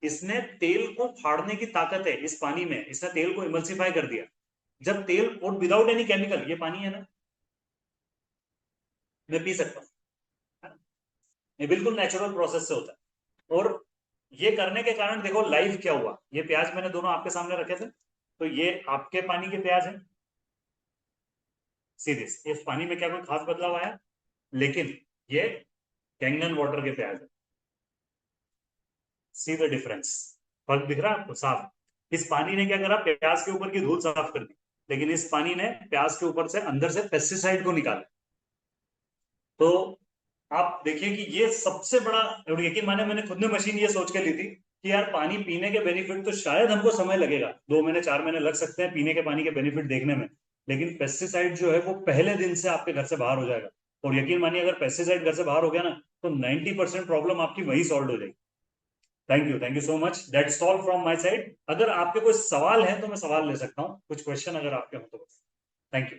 इसने तेल को फाड़ने की ताकत है इस पानी में, इसने तेल को इमल्सिफाई कर दिया। जब तेल, और विदाउट एनी केमिकल, ये पानी है ना, मैं पी सकता हूं, ये बिल्कुल नेचुरल प्रोसेस से होता है। और ये करने के कारण देखो लाइव क्या हुआ। ये प्याज मैंने दोनों आपके सामने रखे थे, तो ये आपके पानी के प्याज है, सीरियस। इस पानी में क्या कोई खास बदलाव आया? लेकिन ये कैंगन वाटर के प्याज है। सी द डिफरेंस, फर्क दिख रहा है आपको साफ? इस पानी ने क्या करा? प्याज के ऊपर की धूल साफ कर दी, लेकिन इस पानी ने प्याज के ऊपर से, अंदर से पेस्टिसाइड को निकाला। तो आप देखिए कि ये सबसे बड़ा, यकीन माने मैंने खुद ने मशीन ये सोच के ली थी कि यार पानी पीने के बेनिफिट तो शायद हमको समय लगेगा, 2 महीने 4 महीने लग सकते हैं पीने के पानी के बेनिफिट देखने में, लेकिन पेस्टिसाइड जो है वो पहले दिन से आपके घर से बाहर हो जाएगा। और यकीन मानिए, अगर पेस्टिसाइड घर से बाहर हो गया ना, तो 90% प्रॉब्लम आपकी वही सॉल्व हो जाएगी। Thank you so much, that's all from my side. अगर आपके कोई सवाल है तो मैं सवाल ले सकता हूँ, कुछ क्वेश्चन अगर आपके हो तो। Thank you.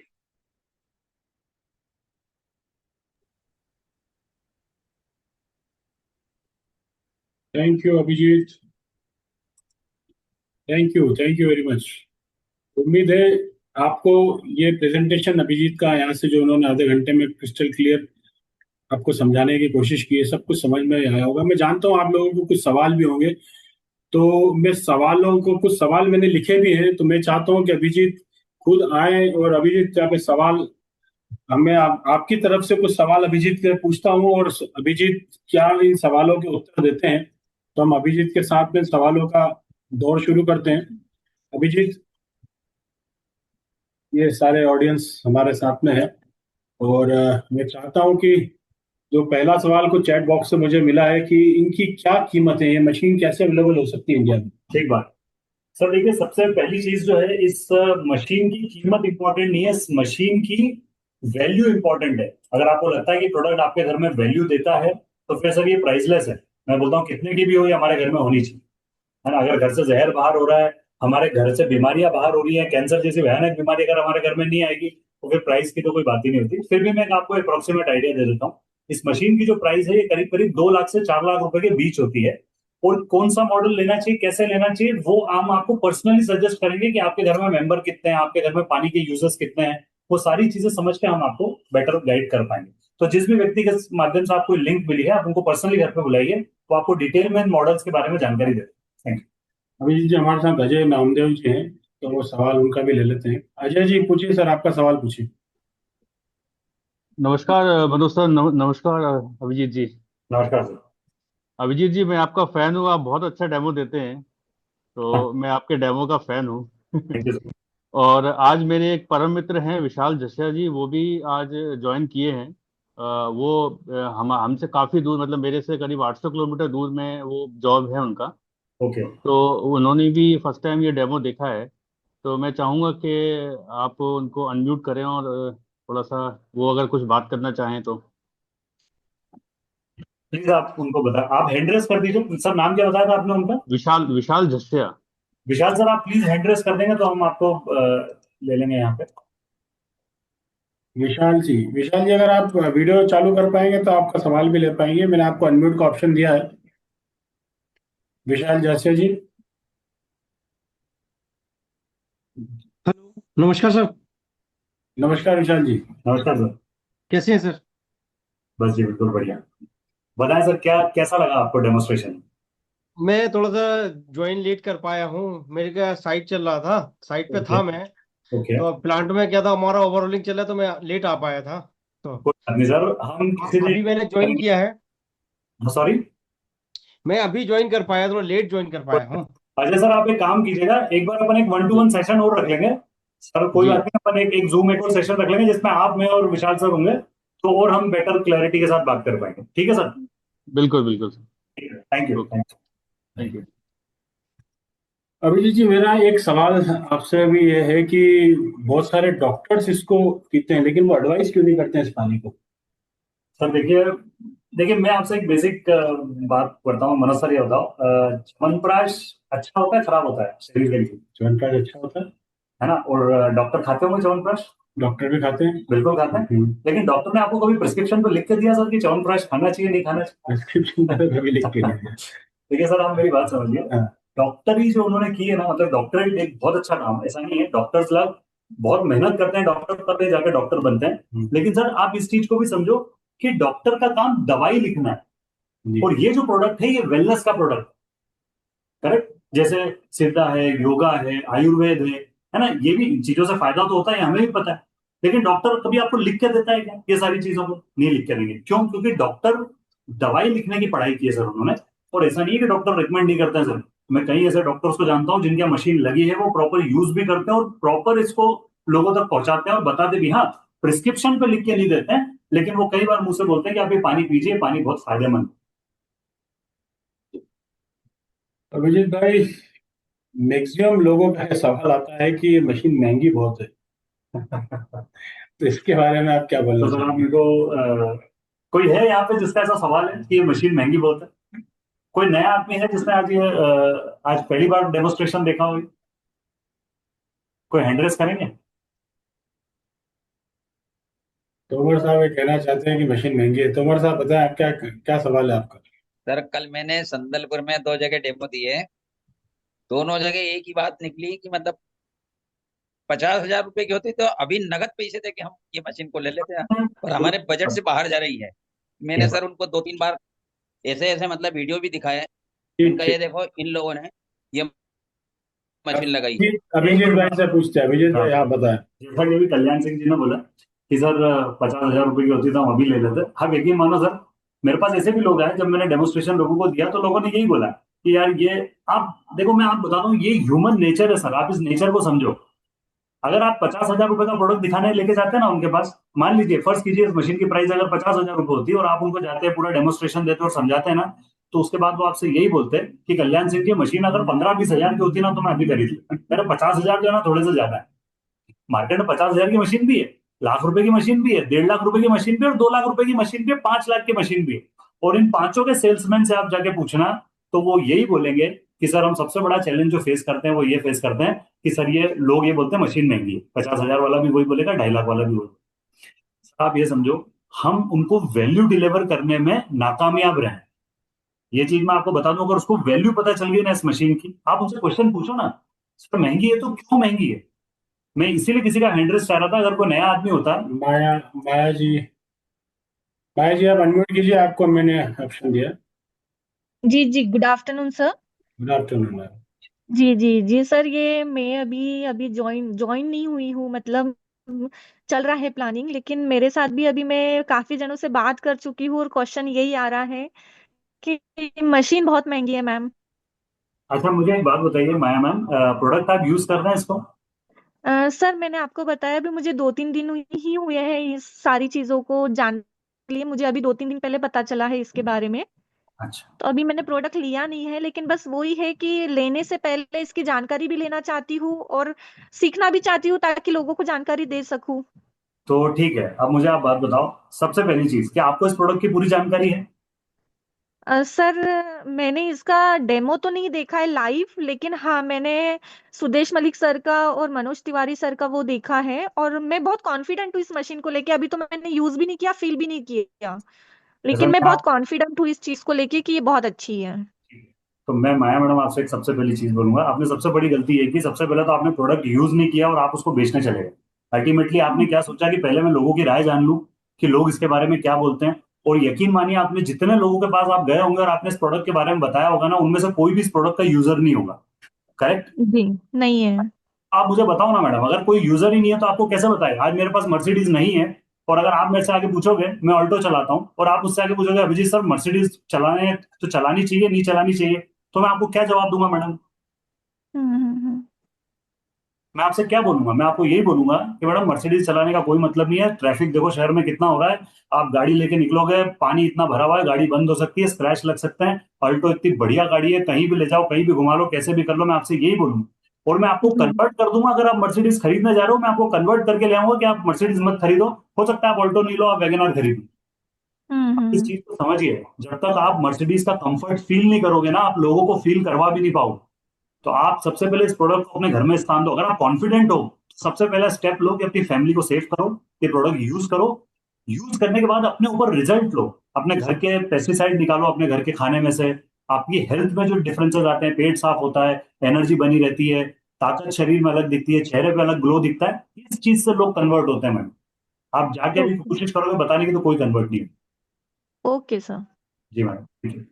Thank you Abhijit, thank you very much. उम्मीद है आपको ये प्रेजेंटेशन अभिजीत का, यहाँ से जो उन्होंने आधे घंटे में क्रिस्टल क्लियर आपको समझाने की कोशिश की है, सब कुछ समझ में आया होगा। मैं जानता हूँ आप लोगों को कुछ सवाल भी होंगे, तो मैं सवालों को, कुछ सवाल मैंने लिखे भी हैं, तो मैं चाहता हूँ कि अभिजीत खुद आए और अभिजीत यहाँ पे सवाल, हमें आपकी तरफ से कुछ सवाल अभिजीत के पूछता हूँ, और अभिजीत क्या इन सवालों के उत्तर देते हैं, तो हम अभिजीत के साथ में सवालों का दौर शुरू करते हैं। अभिजीत, ये सारे ऑडियंस हमारे साथ में है, और मैं चाहता हूँ कि जो पहला सवाल को चैट बॉक्स से मुझे मिला है कि इनकी क्या कीमत है, ये मशीन कैसे अवेलेबल हो सकती है इंडिया में। ठीक बात सर। देखिए, सबसे पहली चीज जो है, इस मशीन की कीमत इंपॉर्टेंट नहीं है, इस मशीन की वैल्यू इंपॉर्टेंट है। अगर आपको लगता है कि प्रोडक्ट आपके घर में वैल्यू देता है तो फिर सर ये प्राइसलेस है। मैं बोलता हूँ कितने की भी हो, ये हमारे घर में होनी चाहिए, है ना। अगर घर से जहर बाहर हो रहा है, हमारे घर से बीमारियां बाहर हो रही है, कैंसर जैसी भयानक बीमारी अगर हमारे घर में नहीं आएगी तो फिर प्राइस की तो कोई बात ही नहीं होती। फिर भी मैं आपको अप्रोक्सीमेट आइडिया दे देता हूँ। इस मशीन की जो प्राइस है ये करीब करीब 2 लाख से 4 लाख रुपए के बीच होती है। और कौन सा मॉडल लेना चाहिए, कैसे लेना चाहिए, वो हम आपको पर्सनली सजेस्ट करेंगे कि आपके घर में मेंबर कितने हैं, आपके घर में पानी के यूजर्स कितने हैं, वो सारी चीजें समझ के हम आपको बेटर गाइड कर पाएंगे। तो जिस भी व्यक्ति के माध्यम से आपको लिंक मिली है, आप उनको पर्सनली घर पे बुलाइए, वो आपको डिटेल में मॉडल्स के बारे में जानकारी दे। Thank you. अभी जी हमारे साथ अजय नामदेव जी हैं, तो वो सवाल उनका भी ले लेते हैं। अजय जी पूछिए सर, आपका सवाल पूछिए। नमस्कार मनोज सर। नमस्कार अभिजीत जी। नमस्कार सर। अभिजीत जी, मैं आपका फैन हूँ, आप बहुत अच्छा डेमो देते हैं, तो मैं आपके डेमो का फैन हूँ। Thank you sir. और आज मेरे एक परम मित्र हैं विशाल जसिया जी, वो भी आज ज्वाइन किए हैं। वो हम हमसे काफ़ी दूर, मतलब मेरे से करीब 800 किलोमीटर दूर में वो जॉब है उनका। ओके। तो उन्होंने भी फर्स्ट टाइम ये डेमो देखा है। तो मैं चाहूँगा कि आप उनको अनम्यूट करें और थोड़ा सा वो अगर कुछ बात करना चाहें तो। प्लीज आप उनको बता, आप हैंड रेस कर दीजिए सर। नाम क्या बताया था आपने उनका? विशाल विशाल जसिया। विशाल सर, आप प्लीज हैंड रेस कर देंगे तो हम आपको ले लेंगे यहाँ पे। विशाल जी अगर आप वीडियो चालू कर पाएंगे तो आपका सवाल भी ले पाएंगे। मैंने आपको अनम्यूट का ऑप्शन दिया है। विशाल जैसे जी। नमस्कार सर। नमस्कार विशाल जी। नमस्कार सर। कैसे हैं सर? बस जी बिल्कुल बढ़िया। बताएं सर, क्या कैसा लगा आपको डेमोस्ट्रेशन? मैं थोड़ा सा ज्वाइन लेट कर पाया हूँ, मेरे का साइट चल रहा था, साइट पे था मैं। ओके। तो प्लांट में क्या था, हमारा ओवरऑलिंग चल रहा, तो मैं लेट आ पाया था। तो कोई बात नहीं सर, हम किसी अभी मैंने ज्वाइन किया है। सॉरी, मैं अभी ज्वाइन कर पाया, थोड़ा लेट ज्वाइन कर पाया हूँ। अजय सर आप एक काम कीजिएगा, एक बार अपन एक 1-to-1 सेशन और रख लेंगे सर। कोई जी। बात नहीं, अपन एक जूम एक और सेशन रख लेंगे जिसमें आप, मैं और विशाल सर होंगे, तो और हम बेटर क्लैरिटी के साथ बात कर पाएंगे। ठीक है सर? बिल्कुल बिल्कुल sir. Thank you. Thank you. Abhijit ji मेरा एक सवाल आपसे भी ये है कि बहुत सारे डॉक्टर्स इसको पीते हैं लेकिन वो एडवाइस क्यों नहीं करते हैं इस पानी को? सर देखिए, मैं आपसे एक बेसिक बात करता हूँ। मनोज सर ये बताओ, च्यवनप्राश अच्छा होता है खराब होता है शरीर के लिए? च्यवनप्राश अच्छा होता है ना। और डॉक्टर खाते होंगे च्यवनप्राश? डॉक्टर भी खाते हैं। बिल्कुल खाते हैं। लेकिन डॉक्टर ने आपको कभी प्रिस्क्रिप्शन पे लिख के दिया सर कि च्यवनप्राश खाना चाहिए नहीं खाना चाहिए? प्रिस्क्रिप्शन कभी लिख के नहीं दिया। देखिए सर, आप मेरी बात समझिए। डॉक्टरी जो उन्होंने की है ना, मतलब डॉक्टरेट एक बहुत अच्छा काम है, ऐसा नहीं है। डॉक्टर्स लोग बहुत मेहनत करते हैं, डॉक्टर तब जाके डॉक्टर बनते हैं। लेकिन सर आप इस चीज को भी समझो कि डॉक्टर का काम दवाई लिखना है, और ये जो प्रोडक्ट है ये वेलनेस का प्रोडक्ट, करेक्ट। जैसे सिद्धा है, योगा है, आयुर्वेद है ना, ये भी चीजों से फायदा तो होता है, हमें भी पता है। लेकिन डॉक्टर कभी आपको लिख के देता है क्या ये सारी चीजों को? नहीं लिख के देंगे। क्यों? क्योंकि डॉक्टर दवाई लिखने की पढ़ाई की है सर उन्होंने। और ऐसा नहीं है कि डॉक्टर रिकमेंड नहीं करते हैं सर। मैं कई ऐसे डॉक्टर्स को जानता हूं जिनकी मशीन लगी है, वो प्रॉपर यूज भी करते हैं और प्रॉपर इसको लोगों तक पहुंचाते हैं और बताते भी। हाँ, प्रिस्क्रिप्शन पे लिख के नहीं देते हैं, लेकिन वो कई बार मुंह से बोलते हैं कि आप ये पानी पीजिए, पानी बहुत फायदेमंद। अभिजीत भाई, मैक्सिमम लोगों का सवाल आता है कि ये मशीन महंगी बहुत है। तो इसके बारे में आप क्या बोलना तो सर आप मेरे को कोई है यहाँ पे जिसका ऐसा सवाल है कि ये मशीन महंगी बहुत है? कोई नया आदमी है जिसने आज ये आज पहली बार डेमोस्ट्रेशन देखा हो? कोई हैंड रेस करेंगे? तोमर साहब ये कहना चाहते हैं कि मशीन महंगी है। तोमर साहब बताएं, आप क्या क्या सवाल है आपका? सर कल मैंने संदलपुर में 2 जगह डेमो दिए, दोनों जगह एक ही बात निकली कि मतलब 50,000 रुपए की होती तो अभी नगद पैसे दे के हम ये मशीन को ले लेते हैं, और हमारे बजट से बाहर जा रही है। मैंने सर उनको 2-3 बार ऐसे ऐसे मतलब वीडियो भी दिखाए, इनका ये देखो, इन लोगों ने ये मशीन लगाई। अभिजीत भाई से पूछते हैं। अभिजीत भाई आप बताएं। जैसा कि अभी कल्याण सिंह जी ने बोला कि सर 50,000 रुपए की होती तो हम अभी ले लेते। हाँ, यकीन मानो सर, मेरे पास ऐसे भी लोग आए, जब मैंने डेमोस्ट्रेशन लोगों को दिया तो लोगों ने यही बोला कि यार ये आप देखो, मैं आप बताता हूँ, ये ह्यूमन नेचर है सर, आप इस नेचर को समझो। अगर आप 50,000 रुपए का प्रोडक्ट दिखाने लेके जाते हैं ना उनके पास, मान लीजिए फर्स्ट कीजिए इस मशीन की प्राइस अगर 50,000 रुपए होती है और आप उनको जाते हैं पूरा डेमोस्ट्रेशन देते और समझाते हैं ना, तो उसके बाद वो आपसे यही बोलते हैं कि कल्याण सिंह की मशीन अगर 15-20 हजार की होती ना तो मैं अभी खरीद लेता। मेरे 50,000 जो है ना थोड़े से ज्यादा है। मार्केट में 50,000 की मशीन भी है, लाख रुपए की मशीन भी है, 1.5 लाख रुपए की मशीन भी है और 2 लाख रुपए की मशीन भी है, 5 लाख की मशीन भी है। और इन पांचों के सेल्समैन से आप जाके पूछना तो वो यही बोलेंगे कि सर हम सबसे बड़ा चैलेंज जो फेस करते हैं वो ये फेस करते हैं कि सर ये लोग ये बोलते हैं मशीन महंगी है। 50,000 वाला भी वही बोलेगा, 2.5 लाख वाला भी वही। आप ये समझो हम उनको वैल्यू डिलीवर करने में नाकामयाब रहे। ये चीज मैं आपको बता दूं, अगर उसको वैल्यू पता चल गई ना इस मशीन की, आप उनसे क्वेश्चन पूछो ना सर महंगी है तो क्यों महंगी है। मैं इसीलिए किसी का हैंड रेस चाह रहा था, अगर कोई नया आदमी होता। माया माया जी, माया जी आप अनम्यूट कीजिए, आपको मैंने ऑप्शन दिया। जी जी, good afternoon sir. Good afternoon. जी जी जी सर, ये मैं अभी अभी ज्वाइन ज्वाइन नहीं हुई हूँ, मतलब चल रहा है प्लानिंग, लेकिन मेरे साथ भी अभी मैं काफी जनों से बात कर चुकी हूँ और क्वेश्चन यही आ रहा है कि मशीन बहुत महंगी है मैम। अच्छा मुझे एक बात बताइए माया मैम, प्रोडक्ट आप यूज कर रहे हैं इसको? सर मैंने आपको बताया अभी मुझे 2-3 दिन ही हुए हैं इस सारी चीजों को जान के लिए, मुझे अभी 2-3 दिन पहले पता चला है इसके बारे में। अच्छा। तो अभी मैंने प्रोडक्ट लिया नहीं है, लेकिन बस वही है कि लेने से पहले इसकी जानकारी भी लेना चाहती हूँ और सीखना भी चाहती हूँ ताकि लोगों को जानकारी दे सकूं। तो ठीक है, अब मुझे आप बात बताओ, सबसे पहली चीज क्या आपको इस प्रोडक्ट की पूरी जानकारी है? सर मैंने इसका डेमो तो नहीं देखा है लाइव, लेकिन हाँ मैंने सुदेश मलिक सर का और मनोज तिवारी सर का वो देखा है और मैं बहुत कॉन्फिडेंट हूँ इस मशीन को लेके। अभी तो मैंने यूज भी नहीं किया, फील भी नहीं किया, जैसे लेकिन मैं मैं बहुत आप कॉन्फिडेंट हूँ इस चीज को लेके कि ये बहुत अच्छी है। तो मैं माया मैडम आपसे एक सबसे पहली चीज बोलूंगा, आपने सबसे बड़ी गलती ये की, सबसे पहले तो आपने प्रोडक्ट यूज नहीं किया और आप उसको बेचने चले गए। अल्टीमेटली आपने क्या सोचा कि पहले मैं लोगों की राय जान लूं कि लोग इसके बारे में क्या बोलते हैं। और यकीन मानिए आपने जितने लोगों के पास आप गए होंगे और आपने इस प्रोडक्ट के बारे में बताया होगा ना, उनमें से कोई भी इस प्रोडक्ट का यूजर नहीं होगा। करेक्ट? जी नहीं है। आप मुझे बताओ ना मैडम, अगर कोई यूजर ही नहीं है तो आपको कैसे बताएगा? आज मेरे पास मर्सिडीज नहीं है और अगर आप मेरे से आगे पूछोगे, मैं ऑल्टो चलाता हूँ और आप मुझसे आगे पूछोगे अभिजीत सर मर्सिडीज चलाने तो चलानी चाहिए नहीं चलानी चाहिए, तो मैं आपको क्या जवाब दूंगा मैडम? हम्म। मैं आपसे क्या बोलूंगा? मैं आपको यही बोलूंगा कि मैडम मर्सिडीज चलाने का कोई मतलब नहीं है। ट्रैफिक देखो शहर में कितना हो रहा है, आप गाड़ी लेके निकलोगे पानी इतना भरा हुआ है, गाड़ी बंद हो सकती है, स्क्रैच लग सकते हैं। अल्टो इतनी बढ़िया गाड़ी है, कहीं भी ले जाओ कहीं भी घुमा लो कैसे भी कर लो, मैं आपसे यही बोलूंगा। और मैं आपको कन्वर्ट कर दूंगा, अगर आप मर्सिडीज खरीदने जा रहे हो मैं आपको कन्वर्ट करके ले आऊंगा कि आप मर्सिडीज मत खरीदो, हो सकता है आप ऑल्टो नहीं लो, आप वैगन खरीदो। इस चीज को समझिए, जब तक आप मर्सिडीज का कंफर्ट फील नहीं करोगे ना, आप लोगों को फील करवा भी नहीं पाओगे। तो आप सबसे पहले इस प्रोडक्ट को अपने घर में स्थान दो। अगर आप कॉन्फिडेंट हो, सबसे पहला स्टेप लो कि अपनी फैमिली को सेव करो, ये प्रोडक्ट यूज करो। यूज करने के बाद अपने ऊपर रिजल्ट लो, अपने घर के पेस्टिसाइड निकालो अपने घर के खाने में से। आपकी हेल्थ में जो डिफरेंसेस आते हैं, पेट साफ होता है, एनर्जी बनी रहती है, ताकत शरीर में अलग दिखती है, चेहरे पे अलग ग्लो दिखता है, इस चीज से लोग कन्वर्ट होते हैं मैम। आप जाके अभी कोशिश करोगे बताने की तो कोई कन्वर्ट नहीं है। Okay sir. जी मैडम, ठीक है।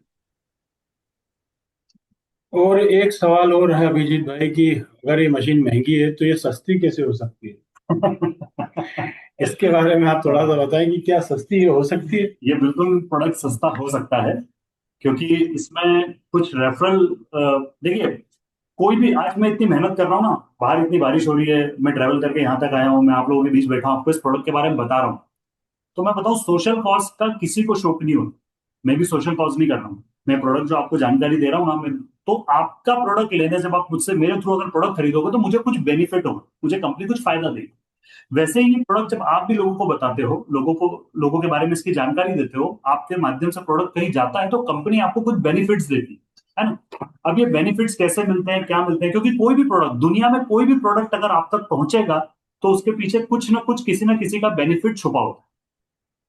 और एक सवाल और है अभिजीत भाई कि अगर ये मशीन महंगी है तो ये सस्ती कैसे हो सकती है? इसके बारे में आप थोड़ा सा बताएं कि क्या सस्ती हो सकती है? ये बिल्कुल प्रोडक्ट सस्ता हो सकता है, क्योंकि इसमें कुछ रेफरल, देखिए कोई भी, आज मैं इतनी मेहनत कर रहा हूँ ना, बाहर इतनी बारिश हो रही है, मैं ट्रैवल करके यहाँ तक आया हूँ, मैं आप लोगों के बीच बैठा हूँ, आपको इस प्रोडक्ट के बारे में बता रहा हूँ, तो मैं बताऊँ सोशल कॉज का किसी को शौक नहीं होता। मैं भी सोशल कॉज नहीं कर रहा हूँ, मैं प्रोडक्ट जो आपको जानकारी दे रहा हूँ ना, मैं तो आपका प्रोडक्ट लेने से, आप मुझसे मेरे थ्रू अगर प्रोडक्ट खरीदोगे तो मुझे कुछ बेनिफिट होगा, मुझे कंपनी कुछ फायदा देगी। वैसे ही प्रोडक्ट जब आप भी लोगों को बताते हो, लोगों के बारे में इसकी जानकारी देते हो, आपके माध्यम से प्रोडक्ट कहीं जाता है तो कंपनी आपको कुछ बेनिफिट्स देती है ना। अब ये बेनिफिट्स कैसे मिलते हैं, क्या मिलते हैं? क्योंकि कोई भी प्रोडक्ट दुनिया में, कोई भी प्रोडक्ट अगर आप तक पहुंचेगा तो उसके पीछे कुछ ना कुछ किसी ना किसी का बेनिफिट छुपा होता है।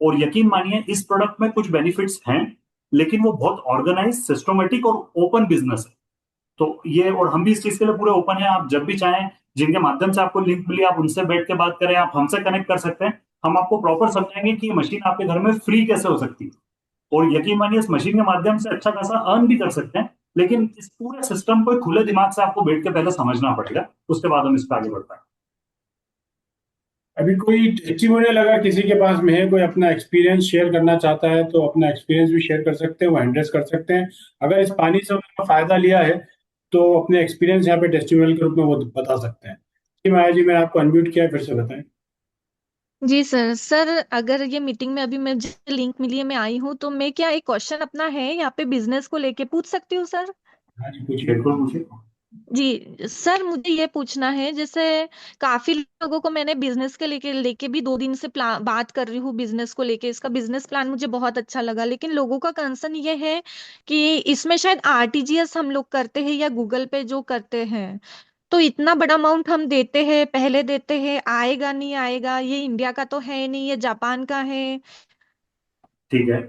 और यकीन मानिए इस प्रोडक्ट में कुछ बेनिफिट्स हैं, लेकिन वो बहुत ऑर्गेनाइज, सिस्टमेटिक और ओपन बिजनेस है। तो ये, और हम भी इस चीज के लिए पूरे ओपन है। आप जब भी चाहें, जिनके माध्यम से आपको लिंक मिली, आप उनसे बैठ के बात करें, आप हमसे कनेक्ट कर सकते हैं। हम आपको प्रॉपर समझाएंगे कि ये मशीन आपके घर में फ्री कैसे हो सकती है। और यकीन मानिए इस मशीन के माध्यम से अच्छा खासा अर्न भी कर सकते हैं, लेकिन इस पूरे सिस्टम को खुले दिमाग से आपको बैठ के पहले समझना पड़ेगा, उसके बाद हम इस पर आगे बढ़ पाए। अभी कोई टेस्टिमोनियल अगर किसी के पास में है, कोई अपना एक्सपीरियंस शेयर करना चाहता है तो अपना एक्सपीरियंस भी शेयर कर सकते हैं, वो हैंडरेस कर सकते हैं। अगर इस पानी से उन्होंने फायदा लिया है तो अपने एक्सपीरियंस यहाँ पे टेस्टिमोनियल के रूप में वो बता सकते हैं। जी माया जी, मैंने आपको अनम्यूट किया है, फिर से बताएं। जी सर। सर अगर ये मीटिंग में अभी मुझे लिंक मिली है, मैं आई हूँ, तो मैं क्या एक क्वेश्चन अपना है यहाँ पे बिजनेस को लेके पूछ सकती हूँ सर? हाँ जी, पूछिए, बिल्कुल पूछिए। जी सर, मुझे ये पूछना है, जैसे काफी लोगों को मैंने बिजनेस के लेके लेके भी 2 दिन से बात कर रही हूँ बिजनेस को लेके, इसका बिजनेस प्लान मुझे बहुत अच्छा लगा, लेकिन लोगों का कंसर्न ये है कि इसमें शायद आरटीजीएस हम लोग करते हैं या गूगल पे जो करते हैं, तो इतना बड़ा अमाउंट हम देते हैं, पहले देते हैं, आएगा नहीं आएगा, ये इंडिया का तो है नहीं, ये जापान का है। ठीक है,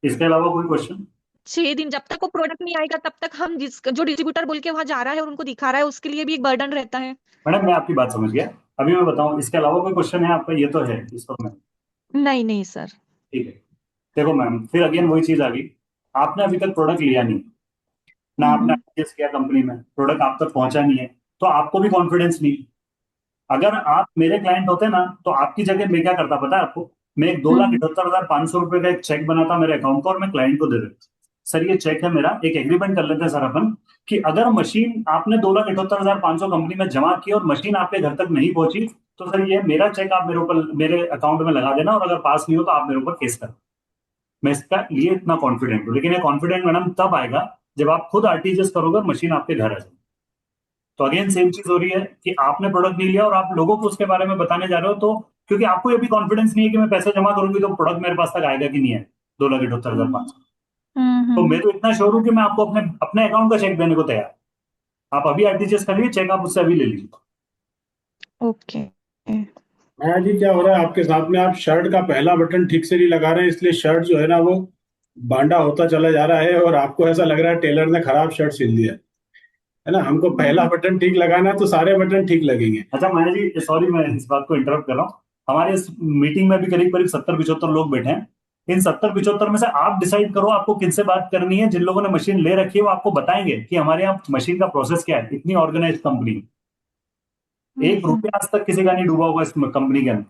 इसके अलावा कोई क्वेश्चन? 6 दिन जब तक वो प्रोडक्ट नहीं आएगा तब तक हम जो डिस्ट्रीब्यूटर बोल के वहां जा रहा है और उनको दिखा रहा है, उसके लिए भी एक बर्डन रहता है। मैडम मैं आपकी बात समझ गया। अभी मैं बताऊं, इसके अलावा कोई क्वेश्चन है आपका? ये तो है इसको मैं। नहीं नहीं सर। ठीक है, देखो मैम, फिर अगेन वही चीज आ गई। आपने अभी तक प्रोडक्ट लिया नहीं, ना आपने परचेस किया कंपनी में, प्रोडक्ट आप तक पहुंचा नहीं है, तो आपको भी कॉन्फिडेंस नहीं। अगर आप मेरे क्लाइंट होते ना, तो आपकी जगह मैं क्या करता पता है आपको? मैं एक 2,78,500 रुपए का एक चेक बनाता मेरे अकाउंट का और मैं क्लाइंट को दे देता, सर ये चेक है मेरा, एक एग्रीमेंट कर लेते हैं सर अपन, कि अगर मशीन आपने 2,78,500 कंपनी में जमा की और मशीन आपके घर तक नहीं पहुंची, तो सर ये मेरा चेक आप मेरे ऊपर, मेरे अकाउंट में लगा देना, और अगर पास नहीं हो तो आप मेरे ऊपर केस कर। मैं इसका लिए इतना कॉन्फिडेंट हूँ, लेकिन ये कॉन्फिडेंट मैडम तब आएगा जब आप खुद आरटीजीएस करोगे और मशीन आपके घर आ जाए। तो अगेन सेम चीज हो रही है कि आपने प्रोडक्ट नहीं लिया और आप लोगों को उसके बारे में बताने जा रहे हो, तो क्योंकि आपको ये भी कॉन्फिडेंस नहीं है कि मैं पैसे जमा करूंगी तो प्रोडक्ट मेरे पास तक आएगा कि नहीं है 2,78,500। तो मैं तो इतना श्योर हूं कि मैं आपको अपने अपने अकाउंट का चेक देने को तैयार। आप अभी आरटीजीएस करिए, चेक आप उससे अभी ले लीजिए। ओके। माया जी, क्या हो रहा है आपके साथ में? आप शर्ट का पहला बटन ठीक से नहीं लगा रहे हैं, इसलिए शर्ट जो है ना वो बांडा होता चला जा रहा है, और आपको ऐसा लग रहा है टेलर ने खराब शर्ट सिल दिया है ना। हमको पहला बटन ठीक लगाना है तो सारे बटन ठीक लगेंगे। अच्छा माया जी, सॉरी मैं इस बात को इंटरप्ट कर रहा हूँ। हमारे इस मीटिंग में भी करीब करीब 70-75 लोग बैठे हैं। इन 70-75 में से आप डिसाइड करो आपको किनसे बात करनी है। जिन लोगों ने मशीन ले रखी है वो आपको बताएंगे कि हमारे यहाँ मशीन का प्रोसेस क्या है। इतनी ऑर्गेनाइज कंपनी, 1 रुपया आज तक किसी का नहीं डूबा होगा इस कंपनी के अंदर।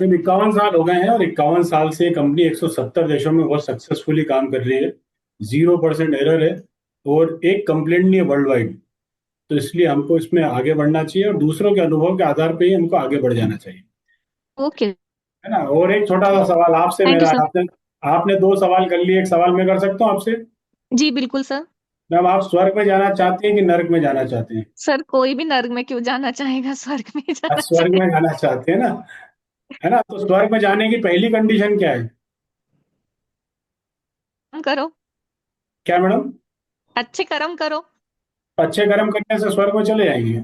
तो 51 साल हो गए हैं, और 51 साल से कंपनी 170 देशों में बहुत सक्सेसफुली काम कर रही है। 0% एरर है, और एक कंप्लेंट नहीं है वर्ल्ड वाइड। तो इसलिए हमको इसमें आगे बढ़ना चाहिए, और दूसरों के अनुभव के आधार पर ही हमको आगे बढ़ जाना चाहिए, ओके। है ना। और एक छोटा सा सवाल आपसे थैंक यू मेरा, सर। आपने आपने 2 सवाल कर लिए, एक सवाल मैं कर सकता हूँ आपसे? जी बिल्कुल सर। मैम, आप स्वर्ग में जाना चाहते हैं कि नर्क में जाना चाहते हैं? सर कोई भी नर्क में क्यों जाना चाहेगा, स्वर्ग में आप जाना स्वर्ग में चाहेगा। जाना चाहते हैं ना, है ना। तो स्वर्ग में जाने की पहली कंडीशन क्या है? कर्म करो, क्या मैडम? अच्छे कर्म करो। अच्छे कर्म करने से स्वर्ग में चले जाएंगे?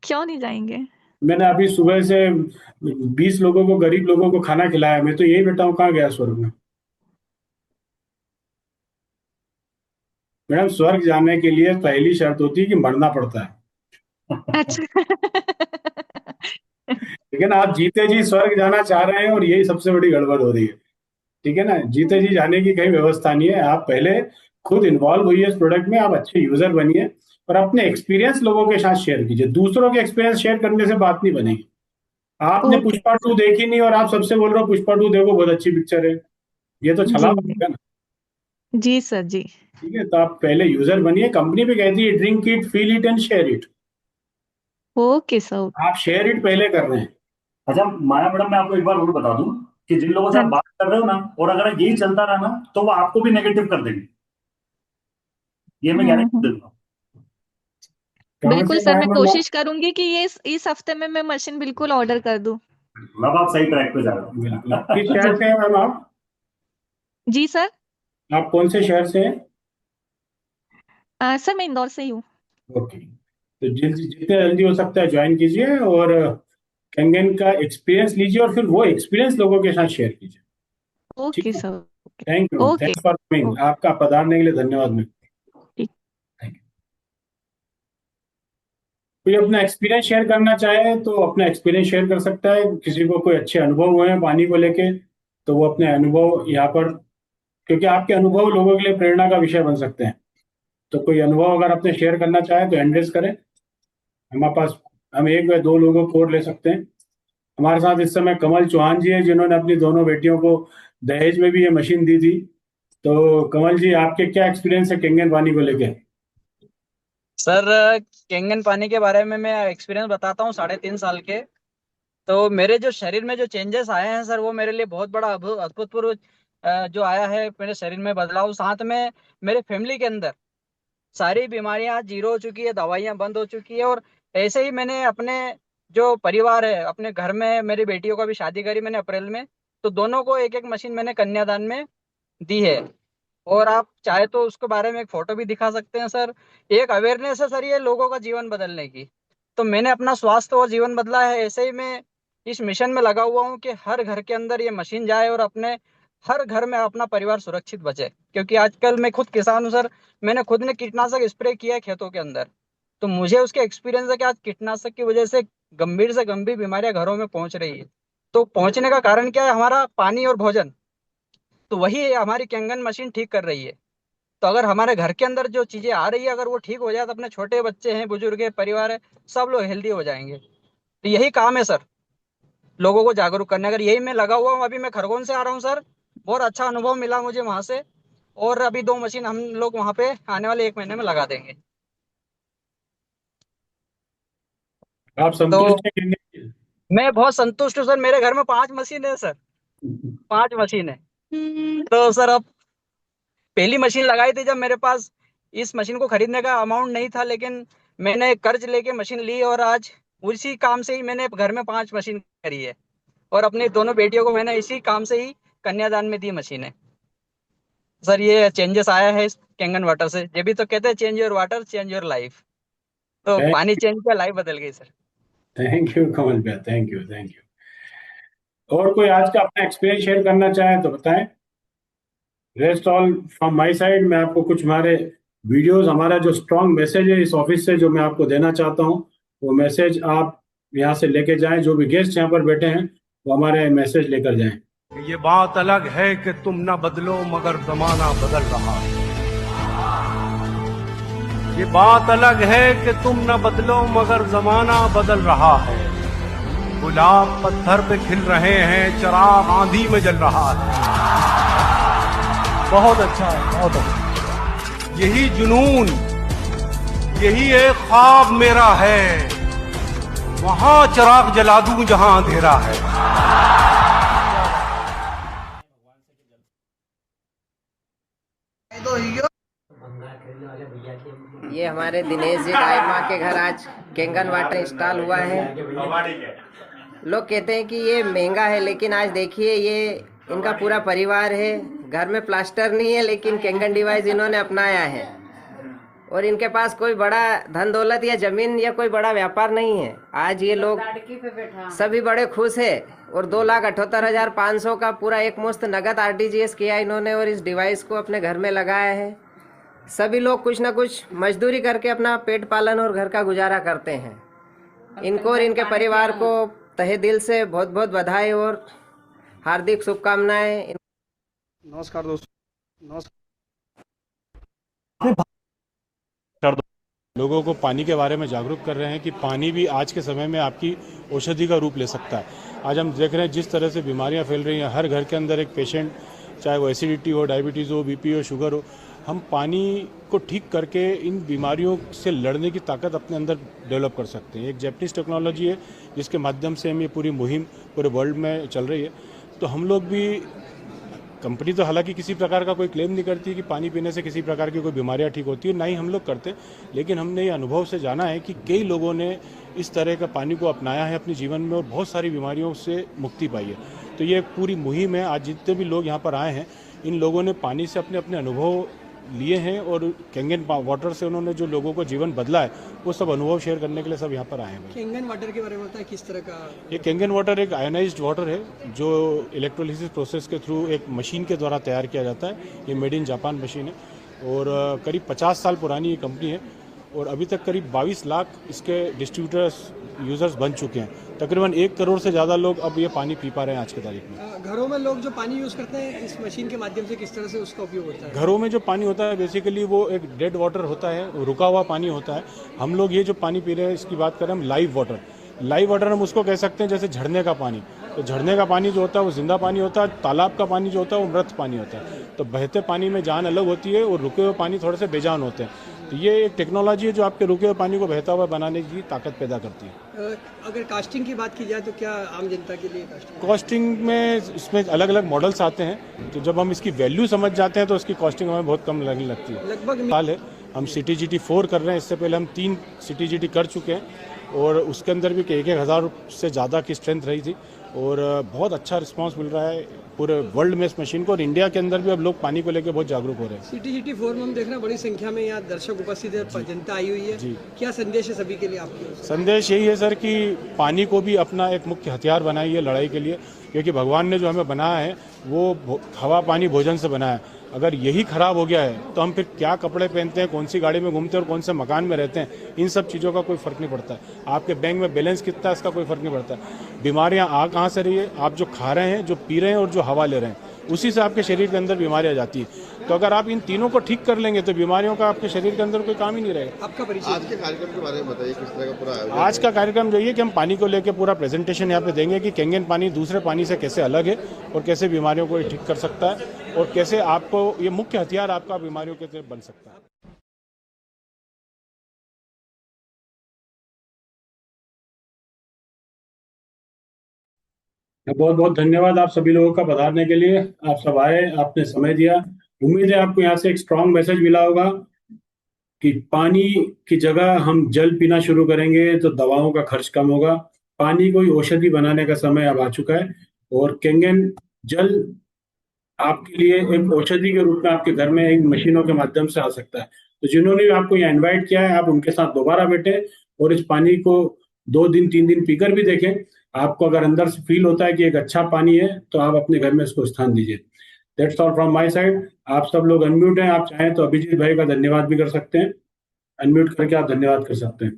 क्यों नहीं जाएंगे? मैंने अभी सुबह से 20 लोगों को, गरीब लोगों को खाना खिलाया, मैं तो यही बेटा हूँ, कहाँ गया स्वर्ग में? मैडम, स्वर्ग जाने के लिए पहली शर्त होती है कि मरना पड़ता है। अच्छा। लेकिन आप जीते जी स्वर्ग जाना चाह रहे हैं, और यही सबसे बड़ी गड़बड़ हो रही है। ठीक है ना, जीते जी जाने की कहीं व्यवस्था नहीं है। आप पहले खुद इन्वॉल्व होइए इस प्रोडक्ट में, आप अच्छे यूजर बनिए, और अपने एक्सपीरियंस लोगों के साथ शेयर कीजिए। दूसरों के एक्सपीरियंस शेयर करने से बात नहीं बनेगी। आपने ओके। पुष्पा 2 देखी नहीं और आप सबसे बोल रहे हो पुष्पा 2 देखो, बहुत अच्छी पिक्चर है, ये तो छलावा जी होगा ना। जी सर जी। ठीक है, तो आप पहले यूजर बनिए। कंपनी भी कहती है drink it, feel it and share it. Okay sir. आप शेयर इट पहले कर रहे हैं। अच्छा माया मैडम, मैं आपको एक बार और बता दूं कि जिन लोगों से हाँ आप बात कर रहे हो ना, और अगर यही चलता रहा ना, तो वो आपको भी नेगेटिव कर देंगे, ये मैं गारंटी दे दूंगा। कहाँ बिल्कुल से सर, मैं मैडम? कोशिश करूंगी कि ये इस हफ्ते में मैं मशीन बिल्कुल ऑर्डर कर दूं। अब आप सही ट्रैक पे जा रहे हो। बिल्कुल। किस शहर से हैं मैम आप? जी सर। आप कौन से शहर से हैं? सर मैं इंदौर से ही हूँ। ओके, तो जितने जल्दी हो सकता है ज्वाइन कीजिए, और कंगन का एक्सपीरियंस लीजिए, और फिर वो एक्सपीरियंस लोगों के साथ शेयर कीजिए। ठीक ओके है, sir. Thank you, okay. Thanks for coming. आपका पधारने के लिए धन्यवाद। मैं ठीक। कोई अपना एक्सपीरियंस शेयर करना चाहे तो अपना एक्सपीरियंस शेयर कर सकता है। किसी को कोई अच्छे अनुभव हुए हैं पानी को लेके, तो वो अपने अनुभव यहाँ पर, क्योंकि आपके अनुभव लोगों के लिए प्रेरणा का विषय बन सकते हैं। तो कोई अनुभव अगर आपने शेयर करना चाहे तो हैंड रेज करें। हमारे पास, हम 1 या 2 लोगों को और ले सकते हैं। हमारे साथ इस समय कमल चौहान जी है, जिन्होंने अपनी दोनों बेटियों को दहेज में भी ये मशीन दी थी। तो कमल जी, आपके क्या एक्सपीरियंस है केंगन पानी को लेके? सर केंगन पानी के बारे में मैं एक्सपीरियंस बताता हूँ 3.5 साल के। तो मेरे जो शरीर में जो चेंजेस आए हैं सर, वो मेरे लिए बहुत बड़ा अभूतपूर्व जो आया है मेरे शरीर में बदलाव। साथ में मेरे फैमिली के अंदर सारी बीमारियां जीरो हो चुकी है, दवाइयां बंद हो चुकी है। और ऐसे ही मैंने अपने जो परिवार है, अपने घर में मेरी बेटियों का भी शादी करी मैंने अप्रैल में, तो दोनों को एक एक मशीन मैंने कन्यादान में दी है। और आप चाहे तो उसके बारे में एक फोटो भी दिखा सकते हैं सर। एक अवेयरनेस है सर ये लोगों का जीवन बदलने की। तो मैंने अपना स्वास्थ्य और जीवन बदला है। ऐसे ही मैं इस मिशन में लगा हुआ हूँ कि हर घर के अंदर ये मशीन जाए और अपने हर घर में अपना परिवार सुरक्षित बचे। क्योंकि आजकल मैं खुद किसान हूँ सर, मैंने खुद ने कीटनाशक स्प्रे किया है खेतों के अंदर। तो मुझे उसके एक्सपीरियंस है कि आज कीटनाशक की वजह से गंभीर से गंभीर बीमारियां घरों में पहुंच रही है। तो पहुंचने का कारण क्या है? हमारा पानी और भोजन। तो वही हमारी केंगन मशीन ठीक कर रही है। तो अगर हमारे घर के अंदर जो चीजें आ रही है अगर वो ठीक हो जाए तो अपने छोटे बच्चे हैं, बुजुर्ग है, परिवार है, सब लोग हेल्दी हो जाएंगे। तो यही काम है सर, लोगों को जागरूक करने। अगर यही मैं लगा हुआ हूँ, अभी मैं खरगोन से आ रहा हूँ सर, बहुत अच्छा अनुभव मिला मुझे वहां से। और अभी 2 मशीन हम लोग वहां पे आने वाले 1 महीने में लगा देंगे। आप संतुष्ट हैं? मैं बहुत संतुष्ट हूँ सर। मेरे घर में 5 मशीन है सर, 5 मशीन है। तो सर अब पहली मशीन लगाई थी जब मेरे पास इस मशीन को खरीदने का अमाउंट नहीं था, लेकिन मैंने कर्ज लेके मशीन ली और आज उसी काम से ही मैंने घर में 5 मशीन करी है। और अपनी दोनों बेटियों को मैंने इसी काम से ही कन्यादान में दी मशीनें। सर ये चेंजेस आया है इस केंगन वाटर से। ये भी तो कहते हैं change your water change your life. तो पानी चेंज किया, लाइफ बदल गई सर। थैंक यू कमल भैया, थैंक यू, थैंक यू। और कोई आज का अपना एक्सपीरियंस शेयर करना चाहे तो बताएं। Rest all from my side. मैं आपको कुछ हमारे वीडियोस, हमारा जो स्ट्रॉन्ग मैसेज है इस ऑफिस से जो मैं आपको देना चाहता हूं, वो मैसेज आप यहाँ से लेके जाएं। जो भी गेस्ट यहाँ पर बैठे हैं वो हमारे मैसेज लेकर जाएं। ये बात अलग है कि तुम न बदलो मगर जमाना बदल रहा है। ये बात अलग है कि तुम न बदलो मगर जमाना बदल रहा है। गुलाब पत्थर पे खिल रहे हैं, चिराग आंधी में जल रहा है। बहुत अच्छा है, बहुत अच्छा। यही जुनून, यही एक ख्वाब मेरा है, वहां चिराग जला दूं जहां अंधेरा है। ये हमारे दिनेश जी डायमा के घर आज केंगन वाटर इंस्टॉल हुआ है। लोग कहते हैं कि ये महंगा है, लेकिन आज देखिए ये इनका पूरा परिवार है। घर में प्लास्टर नहीं है, लेकिन केंगन डिवाइस इन्होंने अपनाया है। और इनके पास कोई बड़ा धन दौलत या जमीन या कोई बड़ा व्यापार नहीं है। आज ये लोग सभी बड़े खुश है। और 2,78,500 का पूरा एक मुश्त नगद RTGS किया इन्होंने और इस डिवाइस को अपने घर में लगाया है। सभी लोग कुछ ना कुछ मजदूरी करके अपना पेट पालन और घर का गुजारा करते हैं। इनको और इनके परिवार को तहे दिल से बहुत बहुत बधाई और हार्दिक शुभकामनाएं। नमस्कार दोस्तों। लोगों को पानी के बारे में जागरूक कर रहे हैं कि पानी भी आज के समय में आपकी औषधि का रूप ले सकता है। आज हम देख रहे हैं जिस तरह से बीमारियां फैल रही हैं, हर घर के अंदर एक पेशेंट, चाहे वो एसिडिटी हो, डायबिटीज़ हो, BP हो, शुगर हो, हम पानी को ठीक करके इन बीमारियों से लड़ने की ताकत अपने अंदर डेवलप कर सकते हैं। एक जैपनीज टेक्नोलॉजी है जिसके माध्यम से हम ये पूरी मुहिम पूरे वर्ल्ड में चल रही है। तो हम लोग भी, कंपनी तो हालांकि किसी प्रकार का कोई क्लेम नहीं करती कि पानी पीने से किसी प्रकार की कोई बीमारियां ठीक होती है, ना ही हम लोग करते, लेकिन हमने ये अनुभव से जाना है कि कई लोगों ने इस तरह का पानी को अपनाया है अपने जीवन में और बहुत सारी बीमारियों से मुक्ति पाई है। तो ये एक पूरी मुहिम है। आज जितने भी लोग यहाँ पर आए हैं, इन लोगों ने पानी से अपने अपने अनुभव लिए हैं और केंगन वाटर से उन्होंने जो लोगों को जीवन बदला है वो सब अनुभव शेयर करने के लिए सब यहाँ पर आए हैं। केंगन वाटर के बारे में बताएं, किस तरह का? ये केंगन वाटर एक आयोनाइज्ड वाटर है जो इलेक्ट्रोलिसिस प्रोसेस के थ्रू एक मशीन के द्वारा तैयार किया जाता है। ये मेड इन जापान मशीन है और करीब 50 साल पुरानी ये कंपनी है और अभी तक करीब 22 लाख इसके डिस्ट्रीब्यूटर्स यूज़र्स बन चुके हैं। तकरीबन 1 करोड़ से ज़्यादा लोग अब ये पानी पी पा रहे हैं आज की तारीख में। घरों में लोग जो पानी यूज़ करते हैं इस मशीन के माध्यम से, किस तरह से उसका उपयोग होता है? घरों में जो पानी होता है बेसिकली वो एक डेड वाटर होता है, रुका हुआ पानी होता है। हम लोग ये जो पानी पी रहे हैं इसकी बात करें हम लाइव वाटर। लाइव वाटर हम उसको कह सकते हैं जैसे झरने का पानी। तो झरने का पानी जो होता है वो जिंदा पानी होता है, तालाब का पानी जो होता है वो मृत पानी होता है। तो बहते पानी में जान अलग होती है और रुके हुए पानी थोड़े से बेजान होते हैं। तो ये एक टेक्नोलॉजी है जो आपके रुके हुए पानी को बहता हुआ बनाने की ताकत पैदा करती है। अगर कास्टिंग की बात की जाए तो क्या आम जनता के लिए कॉस्टिंग में इसमें अलग अलग मॉडल्स आते हैं, तो जब हम इसकी वैल्यू समझ जाते हैं तो उसकी कॉस्टिंग हमें बहुत कम लगने लगती है। लगभग साल है हम CTGT 4 कर रहे हैं, इससे पहले हम 3 CTGT कर चुके हैं और उसके अंदर भी 1,000 से ज़्यादा की स्ट्रेंथ रही थी और बहुत अच्छा रिस्पांस मिल रहा है पूरे वर्ल्ड में इस मशीन को, और इंडिया के अंदर भी अब लोग पानी को लेकर बहुत जागरूक हो रहे हैं। CTGT 4 में हम देख रहे हैं बड़ी संख्या में यहाँ दर्शक उपस्थित है, जनता आई हुई है जी। क्या संदेश है सभी के लिए आपके? संदेश यही है सर कि पानी को भी अपना एक मुख्य हथियार बनाइए लड़ाई के लिए, क्योंकि भगवान ने जो हमें बनाया है वो हवा पानी भोजन से बनाया है। अगर यही खराब हो गया है तो हम फिर क्या कपड़े पहनते हैं, कौन सी गाड़ी में घूमते हैं और कौन से मकान में रहते हैं, इन सब चीज़ों का कोई फर्क नहीं पड़ता है। आपके बैंक में बैलेंस कितना है इसका कोई फर्क नहीं पड़ता। बीमारियां आ कहाँ से रही है, आप जो खा रहे हैं, जो पी रहे हैं और जो हवा ले रहे हैं, उसी से आपके शरीर के अंदर बीमारी आ जाती है। तो अगर आप इन तीनों को ठीक कर लेंगे तो बीमारियों का आपके शरीर के अंदर कोई काम ही नहीं रहेगा। आपका परिचय? आज के कार्यक्रम के बारे में बताइए, किस तरह का पूरा आयोजन? आज का कार्यक्रम जो है कि हम पानी को लेकर पूरा प्रेजेंटेशन यहाँ पे देंगे कि केंगन पानी दूसरे पानी से कैसे अलग है और कैसे बीमारियों को ठीक कर सकता है और कैसे आपको ये मुख्य हथियार आपका बीमारियों के बन सकता है। बहुत बहुत धन्यवाद आप सभी लोगों का पधारने के लिए। आप सब आए, आपने समय दिया। उम्मीद है आपको यहाँ से एक स्ट्रांग मैसेज मिला होगा कि पानी की जगह हम जल पीना शुरू करेंगे तो दवाओं का खर्च कम होगा। पानी को औषधि बनाने का समय अब आ चुका है और केंगन जल आपके लिए एक औषधि के रूप में आपके घर में एक मशीनों के माध्यम से आ सकता है। तो जिन्होंने आपको यहाँ इन्वाइट किया है, आप उनके साथ दोबारा बैठे और इस पानी को 2 दिन 3 दिन पीकर भी देखें। आपको अगर अंदर से फील होता है कि एक अच्छा पानी है तो आप अपने घर में इसको स्थान दीजिए। That's all from my side. आप सब लोग अनम्यूट हैं, आप चाहें तो अभिजीत भाई का धन्यवाद भी कर सकते हैं। अनम्यूट करके आप धन्यवाद कर सकते हैं।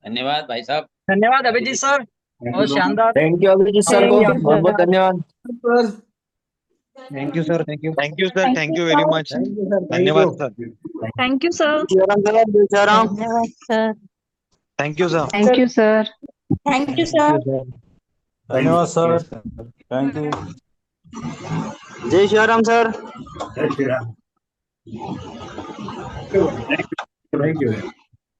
धन्यवाद भाई साहब। धन्यवाद अभिजीत सर, बहुत शानदार। थैंक यू अभिजीत सर को बहुत बहुत धन्यवाद। Thank you sir, thank you sir, thank you very much. धन्यवाद sir. Thank you sir. Thank you sir. Thank you sir. Thank you sir. धन्यवाद सर। Thank you. जय श्री राम सर। जय श्री राम। Thank you.